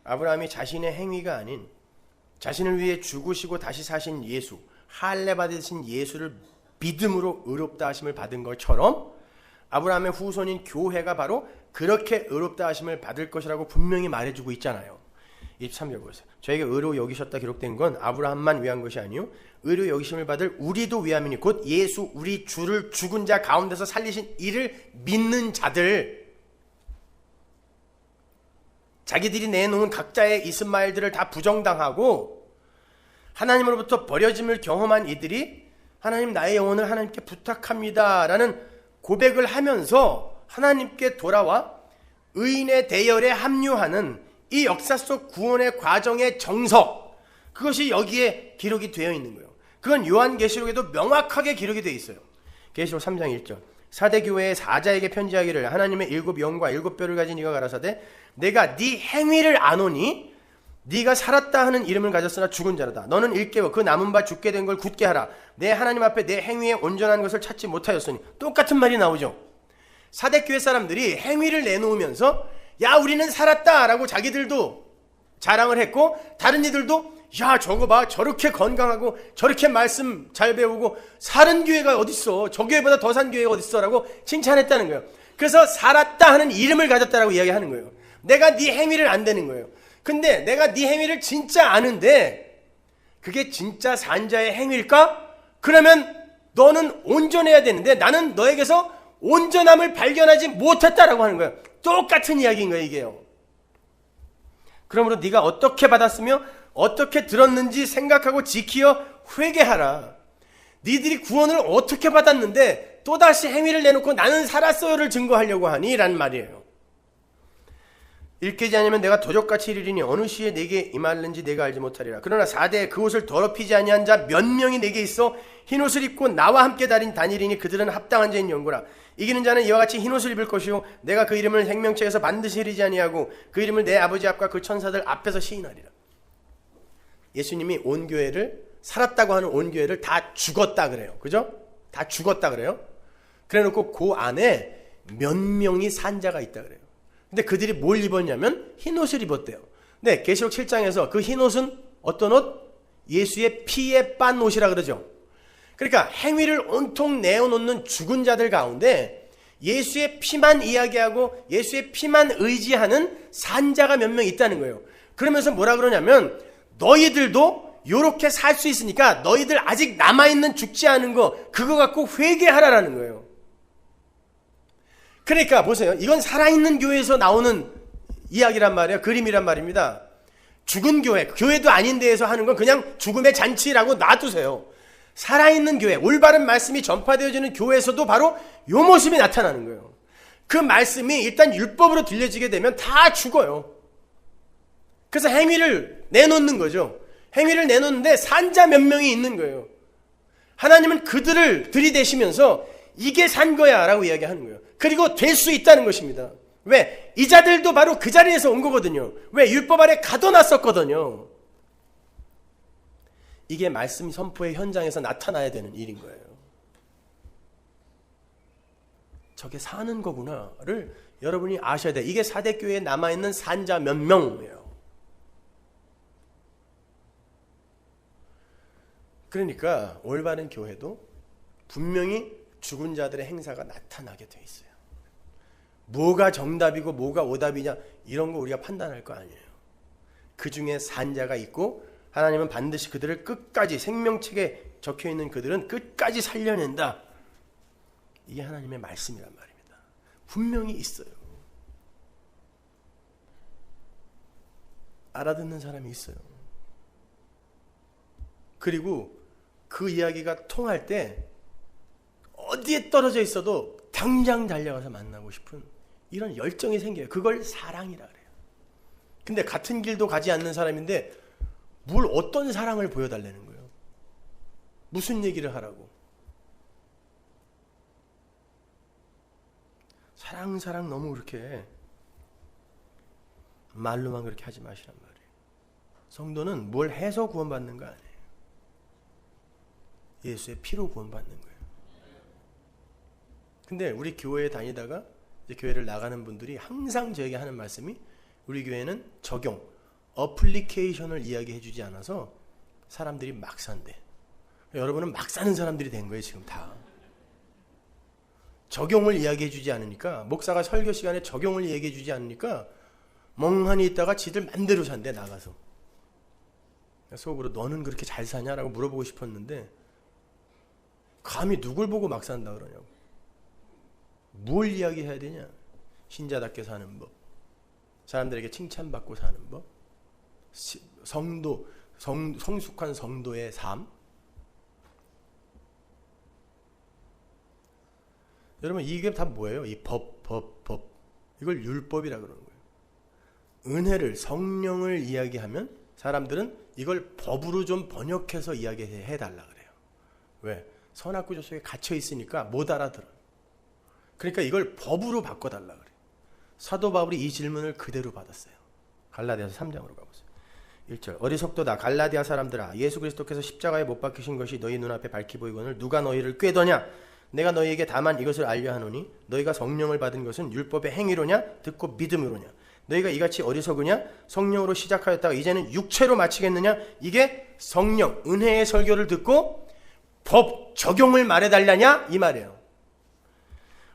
아브라함이 자신의 행위가 아닌 자신을 위해 죽으시고 다시 사신 예수, 할례 받으신 예수를 믿음으로 의롭다 하심을 받은 것처럼 아브라함의 후손인 교회가 바로 그렇게 의롭다 하심을 받을 것이라고 분명히 말해주고 있잖아요. 23절 보세요. 저에게 의로 여기셨다 기록된 건 아브라함만 위한 것이 아니요 의로 여기심을 받을 우리도 위함이니 곧 예수 우리 주를 죽은 자 가운데서 살리신 이를 믿는 자들, 자기들이 내놓은 각자의 이스마엘들을 다 부정당하고 하나님으로부터 버려짐을 경험한 이들이 하나님 나의 영혼을 하나님께 부탁합니다 라는 고백을 하면서 하나님께 돌아와 의인의 대열에 합류하는 이 역사 속 구원의 과정의 정석, 그것이 여기에 기록이 되어 있는 거예요. 그건 요한계시록에도 명확하게 기록이 되어 있어요. 계시록 3장 1절. 사대 교회의 사자에게 편지하기를 하나님의 7 영과 7 뼈를 가진 이가 가라사대 내가 네 행위를 아노니 네가 살았다 하는 이름을 가졌으나 죽은 자라다. 너는 일깨워 그 남은 바 죽게 된 걸 굳게 하라. 내 하나님 앞에 내 행위에 온전한 것을 찾지 못하였으니. 똑같은 말이 나오죠. 사대 교회 사람들이 행위를 내놓으면서 야 우리는 살았다 라고 자기들도 자랑을 했고 다른 이들도 야 저거 봐 저렇게 건강하고 저렇게 말씀 잘 배우고 사는 교회가 어딨어, 저 교회보다 더 산 교회가 어딨어 라고 칭찬했다는 거예요. 그래서 살았다 하는 이름을 가졌다라고 이야기하는 거예요. 내가 네 행위를 안 되는 거예요. 근데 내가 네 행위를 진짜 아는데 그게 진짜 산자의 행위일까? 그러면 너는 온전해야 되는데 나는 너에게서 온전함을 발견하지 못했다라고 하는 거예요. 똑같은 이야기인 거예요 이게요. 그러므로 네가 어떻게 받았으며 어떻게 들었는지 생각하고 지키어 회개하라. 니들이 구원을 어떻게 받았는데 또다시 행위를 내놓고 나는 살았어요를 증거하려고 하니? 라는 말이에요. 일깨지 않으면 내가 도적같이 이르리니 어느 시에 내게 임할는지 내가 알지 못하리라. 그러나 4대에 그 옷을 더럽히지 아니한 자 몇 명이 내게 있어 흰옷을 입고 나와 함께 다니리니 그들은 합당한 자인 연고라. 이기는 자는 이와 같이 흰옷을 입을 것이요 내가 그 이름을 생명책에서 반드시 이르지 아니하고 그 이름을 내 아버지 앞과 그 천사들 앞에서 시인하리라. 예수님이 온 교회를 살았다고 하는 온 교회를 다 죽었다 그래요. 그죠? 다 죽었다 그래요. 그래놓고 그 안에 몇 명이 산 자가 있다 그래요. 근데 그들이 뭘 입었냐면 흰옷을 입었대요. 네, 계시록 7장에서 그 흰옷은 어떤 옷? 예수의 피에 빤 옷이라 그러죠. 그러니까 행위를 온통 내어놓는 죽은 자들 가운데 예수의 피만 이야기하고 예수의 피만 의지하는 산자가 몇 명 있다는 거예요. 그러면서 뭐라 그러냐면 너희들도 요렇게 살 수 있으니까 너희들 아직 남아있는 죽지 않은 거 그거 갖고 회개하라라는 거예요. 그러니까 보세요. 이건 살아있는 교회에서 나오는 이야기란 말이에요. 그림이란 말입니다. 죽은 교회, 교회도 아닌 데에서 하는 건 그냥 죽음의 잔치라고 놔두세요. 살아있는 교회, 올바른 말씀이 전파되어지는 교회에서도 바로 요 모습이 나타나는 거예요. 그 말씀이 일단 율법으로 들려지게 되면 다 죽어요. 그래서 행위를 내놓는 거죠. 행위를 내놓는데 산자 몇 명이 있는 거예요. 하나님은 그들을 들이대시면서 이게 산 거야 라고 이야기하는 거예요. 그리고 될 수 있다는 것입니다. 왜? 이 자들도 바로 그 자리에서 온 거거든요. 왜? 율법 아래 가둬놨었거든요. 이게 말씀 선포의 현장에서 나타나야 되는 일인 거예요. 저게 사는 거구나를 여러분이 아셔야 돼요. 이게 사대교회에 남아있는 산자 몇 명이에요. 그러니까 올바른 교회도 분명히 죽은 자들의 행사가 나타나게 돼 있어요. 뭐가 정답이고 뭐가 오답이냐 이런 거 우리가 판단할 거 아니에요. 그 중에 산자가 있고 하나님은 반드시 그들을 끝까지 생명책에 적혀있는 그들은 끝까지 살려낸다. 이게 하나님의 말씀이란 말입니다. 분명히 있어요. 알아듣는 사람이 있어요. 그리고 그 이야기가 통할 때 어디에 떨어져 있어도 당장 달려가서 만나고 싶은 이런 열정이 생겨요. 그걸 사랑이라 그래요. 근데 같은 길도 가지 않는 사람인데 뭘 어떤 사랑을 보여달라는 거예요? 무슨 얘기를 하라고? 사랑 너무 그렇게 말로만 그렇게 하지 마시란 말이에요. 성도는 뭘 해서 구원받는 거 아니에요. 예수의 피로 구원받는 거예요. 근데 우리 교회에 다니다가 이제 교회를 나가는 분들이 항상 저에게 하는 말씀이 우리 교회는 적용, 어플리케이션을 이야기해 주지 않아서 사람들이 막 산대. 여러분은 막 사는 사람들이 된 거예요 지금 다. 적용을 이야기해 주지 않으니까, 목사가 설교 시간에 적용을 얘기해 주지 않으니까 멍하니 있다가 지들 맘대로 산대 나가서. 속으로 너는 그렇게 잘 사냐라고 물어보고 싶었는데 감히 누굴 보고 막 산다 그러냐고. 뭘 이야기해야 되냐? 신자답게 사는 법, 사람들에게 칭찬받고 사는 법, 성숙한 성도의 삶. 여러분 이게 다 뭐예요? 이 법. 이걸 율법이라 그러는 거예요. 은혜를, 성령을 이야기하면 사람들은 이걸 법으로 좀 번역해서 이야기해 달라 그래요. 왜? 선악구조 속에 갇혀 있으니까 못 알아들어. 그러니까 이걸 법으로 바꿔달라 그래요. 사도 바울이 이 질문을 그대로 받았어요. 갈라디아서 3장으로 가보세요. 1절 어리석도다 갈라디아 사람들아 예수 그리스도께서 십자가에 못 박히신 것이 너희 눈앞에 밝히 보이거늘 누가 너희를 꾀더냐 내가 너희에게 다만 이것을 알려 하노니 너희가 성령을 받은 것은 율법의 행위로냐 듣고 믿음으로냐 너희가 이같이 어리석으냐 성령으로 시작하였다가 이제는 육체로 마치겠느냐 이게 성령 은혜의 설교를 듣고 법 적용을 말해달라냐 이 말이에요.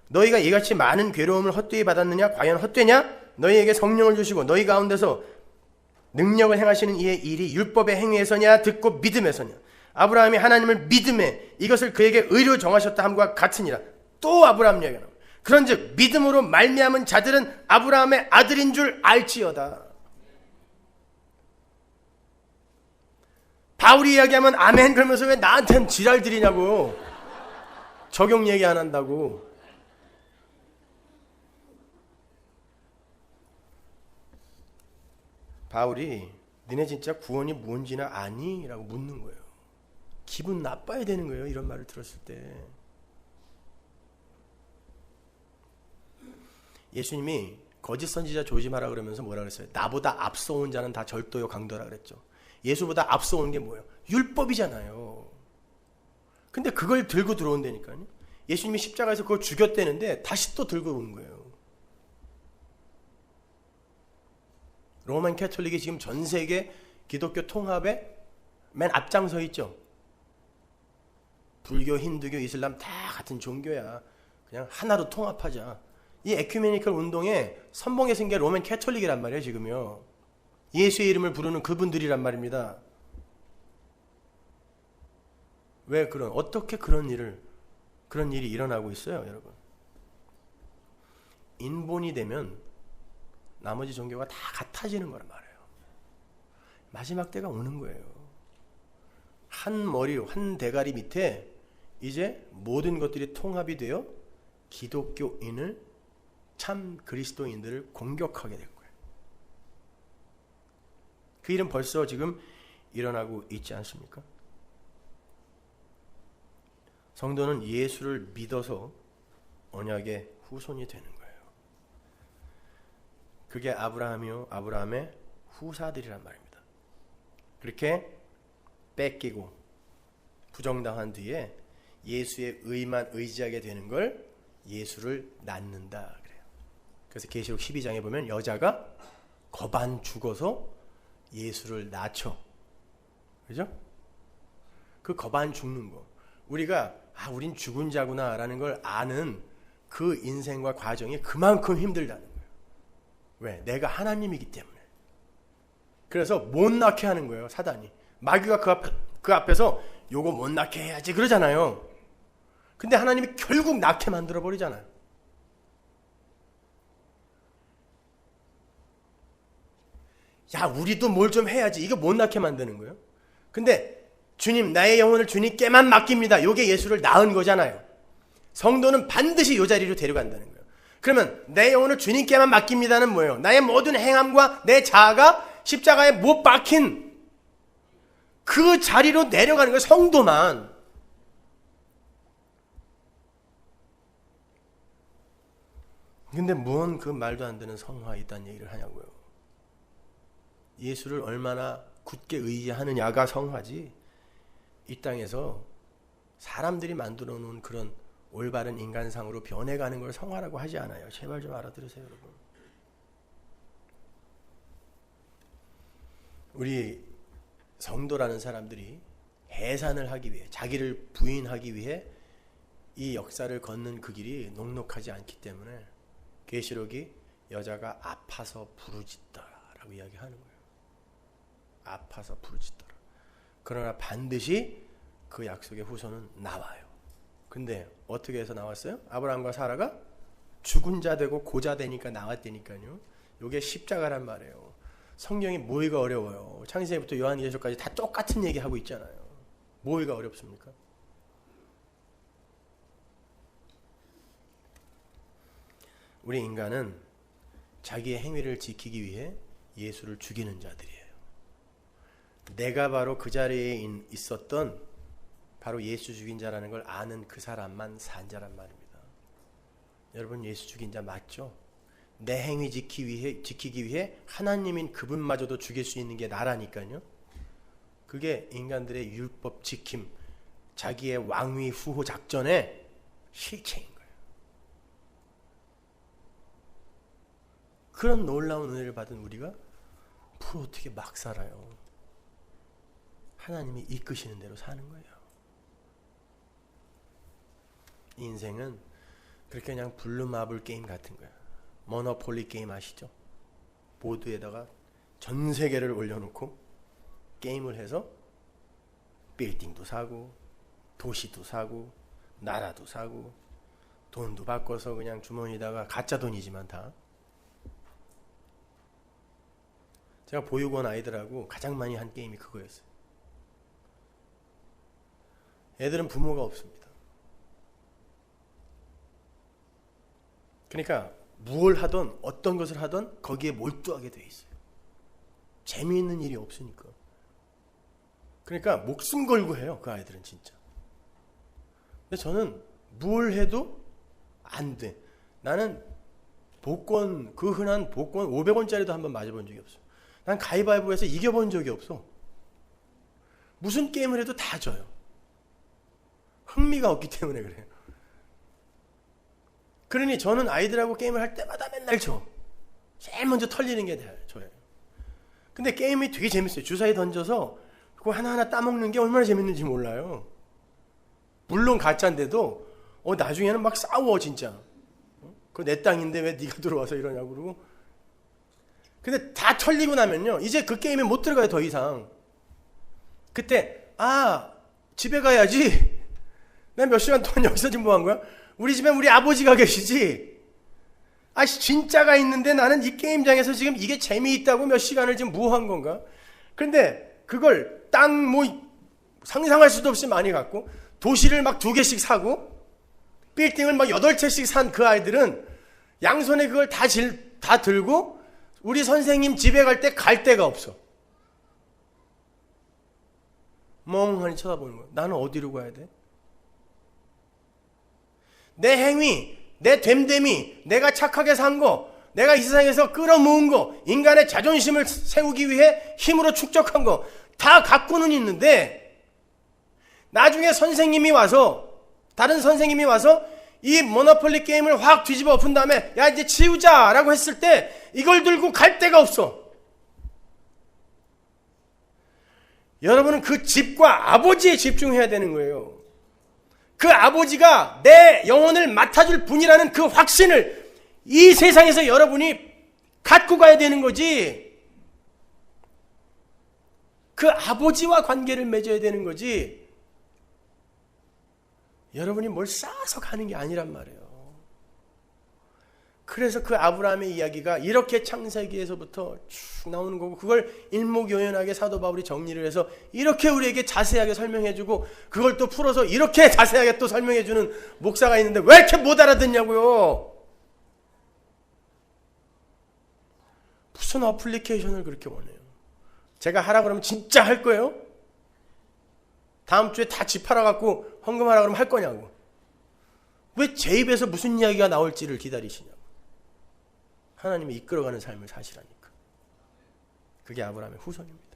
너희가 이같이 많은 괴로움을 헛되이 받았느냐 과연 헛되냐 너희에게 성령을 주시고 너희 가운데서 능력을 행하시는 이의 일이 율법의 행위에서냐 듣고 믿음에서냐 아브라함이 하나님을 믿음에 이것을 그에게 의로 정하셨다 함과 같으니라. 또 아브라함 이야기가 나옵니다. 그런즉 믿음으로 말미암은 자들은 아브라함의 아들인 줄 알지어다. 바울이 이야기하면 아멘 그러면서 왜 나한테는 지랄들이냐고. 적용 얘기 안 한다고. 바울이 너네 진짜 구원이 뭔지나 아니? 라고 묻는 거예요. 기분 나빠야 되는 거예요. 이런 말을 들었을 때. 예수님이 거짓 선지자 조심하라 그러면서 뭐라 그랬어요? 나보다 앞서온 자는 다 절도요 강도라 그랬죠. 예수보다 앞서온 게 뭐예요? 율법이잖아요. 근데 그걸 들고 들어온다니까요. 예수님이 십자가에서 그걸 죽였다는데 다시 또 들고 오는 거예요. 로만 캐톨릭이 지금 전 세계 기독교 통합에 맨 앞장서 있죠. 불교, 힌두교, 이슬람 다 같은 종교야. 그냥 하나로 통합하자. 이 에큐메니컬 운동에 선봉에 선 게 로만 캐톨릭이란 말이에요. 지금요. 예수의 이름을 부르는 그분들이란 말입니다. 왜 어떻게 그런 일이 일어나고 있어요, 여러분? 인본이 되면 나머지 종교가 다 같아지는 거란 말이에요. 마지막 때가 오는 거예요. 한 머리, 한 대가리 밑에 이제 모든 것들이 통합이 되어 기독교인을 참 그리스도인들을 공격하게 될 거예요. 그 일은 벌써 지금 일어나고 있지 않습니까? 성도는 예수를 믿어서 언약의 후손이 되는 거예요. 그게 아브라함이요 아브라함의 후사들이란 말입니다. 그렇게 뺏기고 부정당한 뒤에 예수의 의만 의지하게 되는 걸 예수를 낳는다 그래요. 그래서 계시록 12장에 보면 여자가 거반 죽어서 예수를 낳죠. 그죠? 그 거반 죽는 거 우리가 우린 죽은 자구나 라는 걸 아는 그 인생과 과정이 그만큼 힘들다는 거예요. 왜? 내가 하나님이기 때문에. 그래서 못 낳게 하는 거예요. 사단이. 마귀가 그 앞에서 요거 못 낳게 해야지 그러잖아요. 근데 하나님이 결국 낳게 만들어 버리잖아요. 야 우리도 뭘 좀 해야지. 이거 못 낳게 만드는 거예요. 근데 주님 나의 영혼을 주님께만 맡깁니다. 요게 예수를 낳은 거잖아요. 성도는 반드시 요 자리로 데려간다는 거예요. 그러면 내 영혼을 주님께만 맡깁니다는 뭐예요? 나의 모든 행함과 내 자아가 십자가에 못 박힌 그 자리로 내려가는 거예요. 성도만. 근데 뭔 그 말도 안 되는 성화 있다는 얘기를 하냐고요. 예수를 얼마나 굳게 의지하느냐가 성화지 이 땅에서 사람들이 만들어 놓은 그런 올바른 인간상으로 변해가는 걸 성화라고 하지 않아요. 제발 좀 알아들으세요, 여러분. 우리 성도라는 사람들이 해산을 하기 위해, 자기를 부인하기 위해 이 역사를 걷는 그 길이 녹록하지 않기 때문에 계시록이 여자가 아파서 부르짖더라라고 이야기하는 거예요. 아파서 부르짖더라. 그러나 반드시 그 약속의 후손은 나와요. 근데 어떻게 해서 나왔어요? 아브라함과 사라가 죽은 자 되고 고자 되니까 나왔다니까요. 이게 십자가란 말이에요. 성경이 뭐가 어려워요? 창세기부터 요한계시록까지 다 똑같은 얘기하고 있잖아요. 뭐가 어렵습니까? 우리 인간은 자기의 행위를 지키기 위해 예수를 죽이는 자들이에요. 내가 바로 그 자리에 있었던 바로 예수 죽인 자라는 걸 아는 그 사람만 산 자란 말입니다. 여러분, 예수 죽인 자 맞죠? 내 행위 지키기 위해 하나님인 그분마저도 죽일 수 있는 게 나라니까요. 그게 인간들의 율법 지킴, 자기의 왕위 후호 작전의 실체인 거예요. 그런 놀라운 은혜를 받은 우리가 앞으로 어떻게 막 살아요? 하나님이 이끄시는 대로 사는 거예요. 인생은 그렇게 그냥 블루마블 게임 같은 거야. 모노폴리 게임 아시죠? 보드에다가 전 세계를 올려놓고 게임을 해서 빌딩도 사고 도시도 사고 나라도 사고 돈도 바꿔서 그냥 주머니에다가 가짜 돈이지만 다. 제가 보육원 아이들하고 가장 많이 한 게임이 그거였어요. 애들은 부모가 없습니다. 그러니까 무엇을 하든 어떤 것을 하든 거기에 몰두하게 돼 있어요. 재미있는 일이 없으니까. 그러니까 목숨 걸고 해요, 그 아이들은 진짜. 근데 저는 뭘 해도 안 돼. 나는 복권, 그 흔한 복권 500원짜리도 한번 맞아본 적이 없어. 난 가위바위보에서 이겨본 적이 없어. 무슨 게임을 해도 다 져요. 흥미가 없기 때문에 그래요. 그러니 저는 아이들하고 게임을 할 때마다 맨날 져. 제일 먼저 털리는 게 저예요. 근데 게임이 되게 재밌어요. 주사위 던져서 그거 하나하나 따먹는 게 얼마나 재밌는지 몰라요. 물론 가짜인데도 나중에는 막 싸워 진짜. 그거 내 땅인데 왜 네가 들어와서 이러냐고 그러고. 근데 다 털리고 나면요, 이제 그 게임에 못 들어가요 더 이상. 그때 집에 가야지. 내가 몇 시간 동안 여기서 지금 뭐 한 거야? 우리 집에 우리 아버지가 계시지. 진짜가 있는데 나는 이 게임장에서 지금 이게 재미있다고 몇 시간을 지금 뭐 한 건가? 그런데 그걸 땅 상상할 수도 없이 많이 갖고 도시를 막 2개씩 사고 빌딩을 막 8채씩 산 그 아이들은 양손에 그걸 다 들고 우리 선생님 집에 갈 때 갈 데가 없어. 멍하니 쳐다보는 거야. 나는 어디로 가야 돼? 내 행위, 내 됨됨이, 내가 착하게 산 거, 내가 이 세상에서 끌어모은 거, 인간의 자존심을 세우기 위해 힘으로 축적한 거 다 갖고는 있는데 나중에 선생님이 와서, 다른 선생님이 와서 이 모노폴리 게임을 확 뒤집어 엎은 다음에 야 이제 치우자 라고 했을 때 이걸 들고 갈 데가 없어. 여러분은 그 집과 아버지에 집중해야 되는 거예요. 그 아버지가 내 영혼을 맡아줄 분이라는 그 확신을 이 세상에서 여러분이 갖고 가야 되는 거지. 그 아버지와 관계를 맺어야 되는 거지. 여러분이 뭘 쌓아서 가는 게 아니란 말이에요. 그래서 그 아브라함의 이야기가 이렇게 창세기에서부터 쭉 나오는 거고, 그걸 일목요연하게 사도 바울이 정리를 해서 이렇게 우리에게 자세하게 설명해주고, 그걸 또 풀어서 이렇게 자세하게 또 설명해주는 목사가 있는데 왜 이렇게 못 알아듣냐고요. 무슨 어플리케이션을 그렇게 원해요? 제가 하라 그러면 진짜 할 거예요? 다음 주에 다 집 팔아갖고 헌금하라 그러면 할 거냐고. 왜 제 입에서 무슨 이야기가 나올지를 기다리시냐고. 하나님이 이끌어가는 삶을 사시라니까. 그게 아브라함의 후손입니다.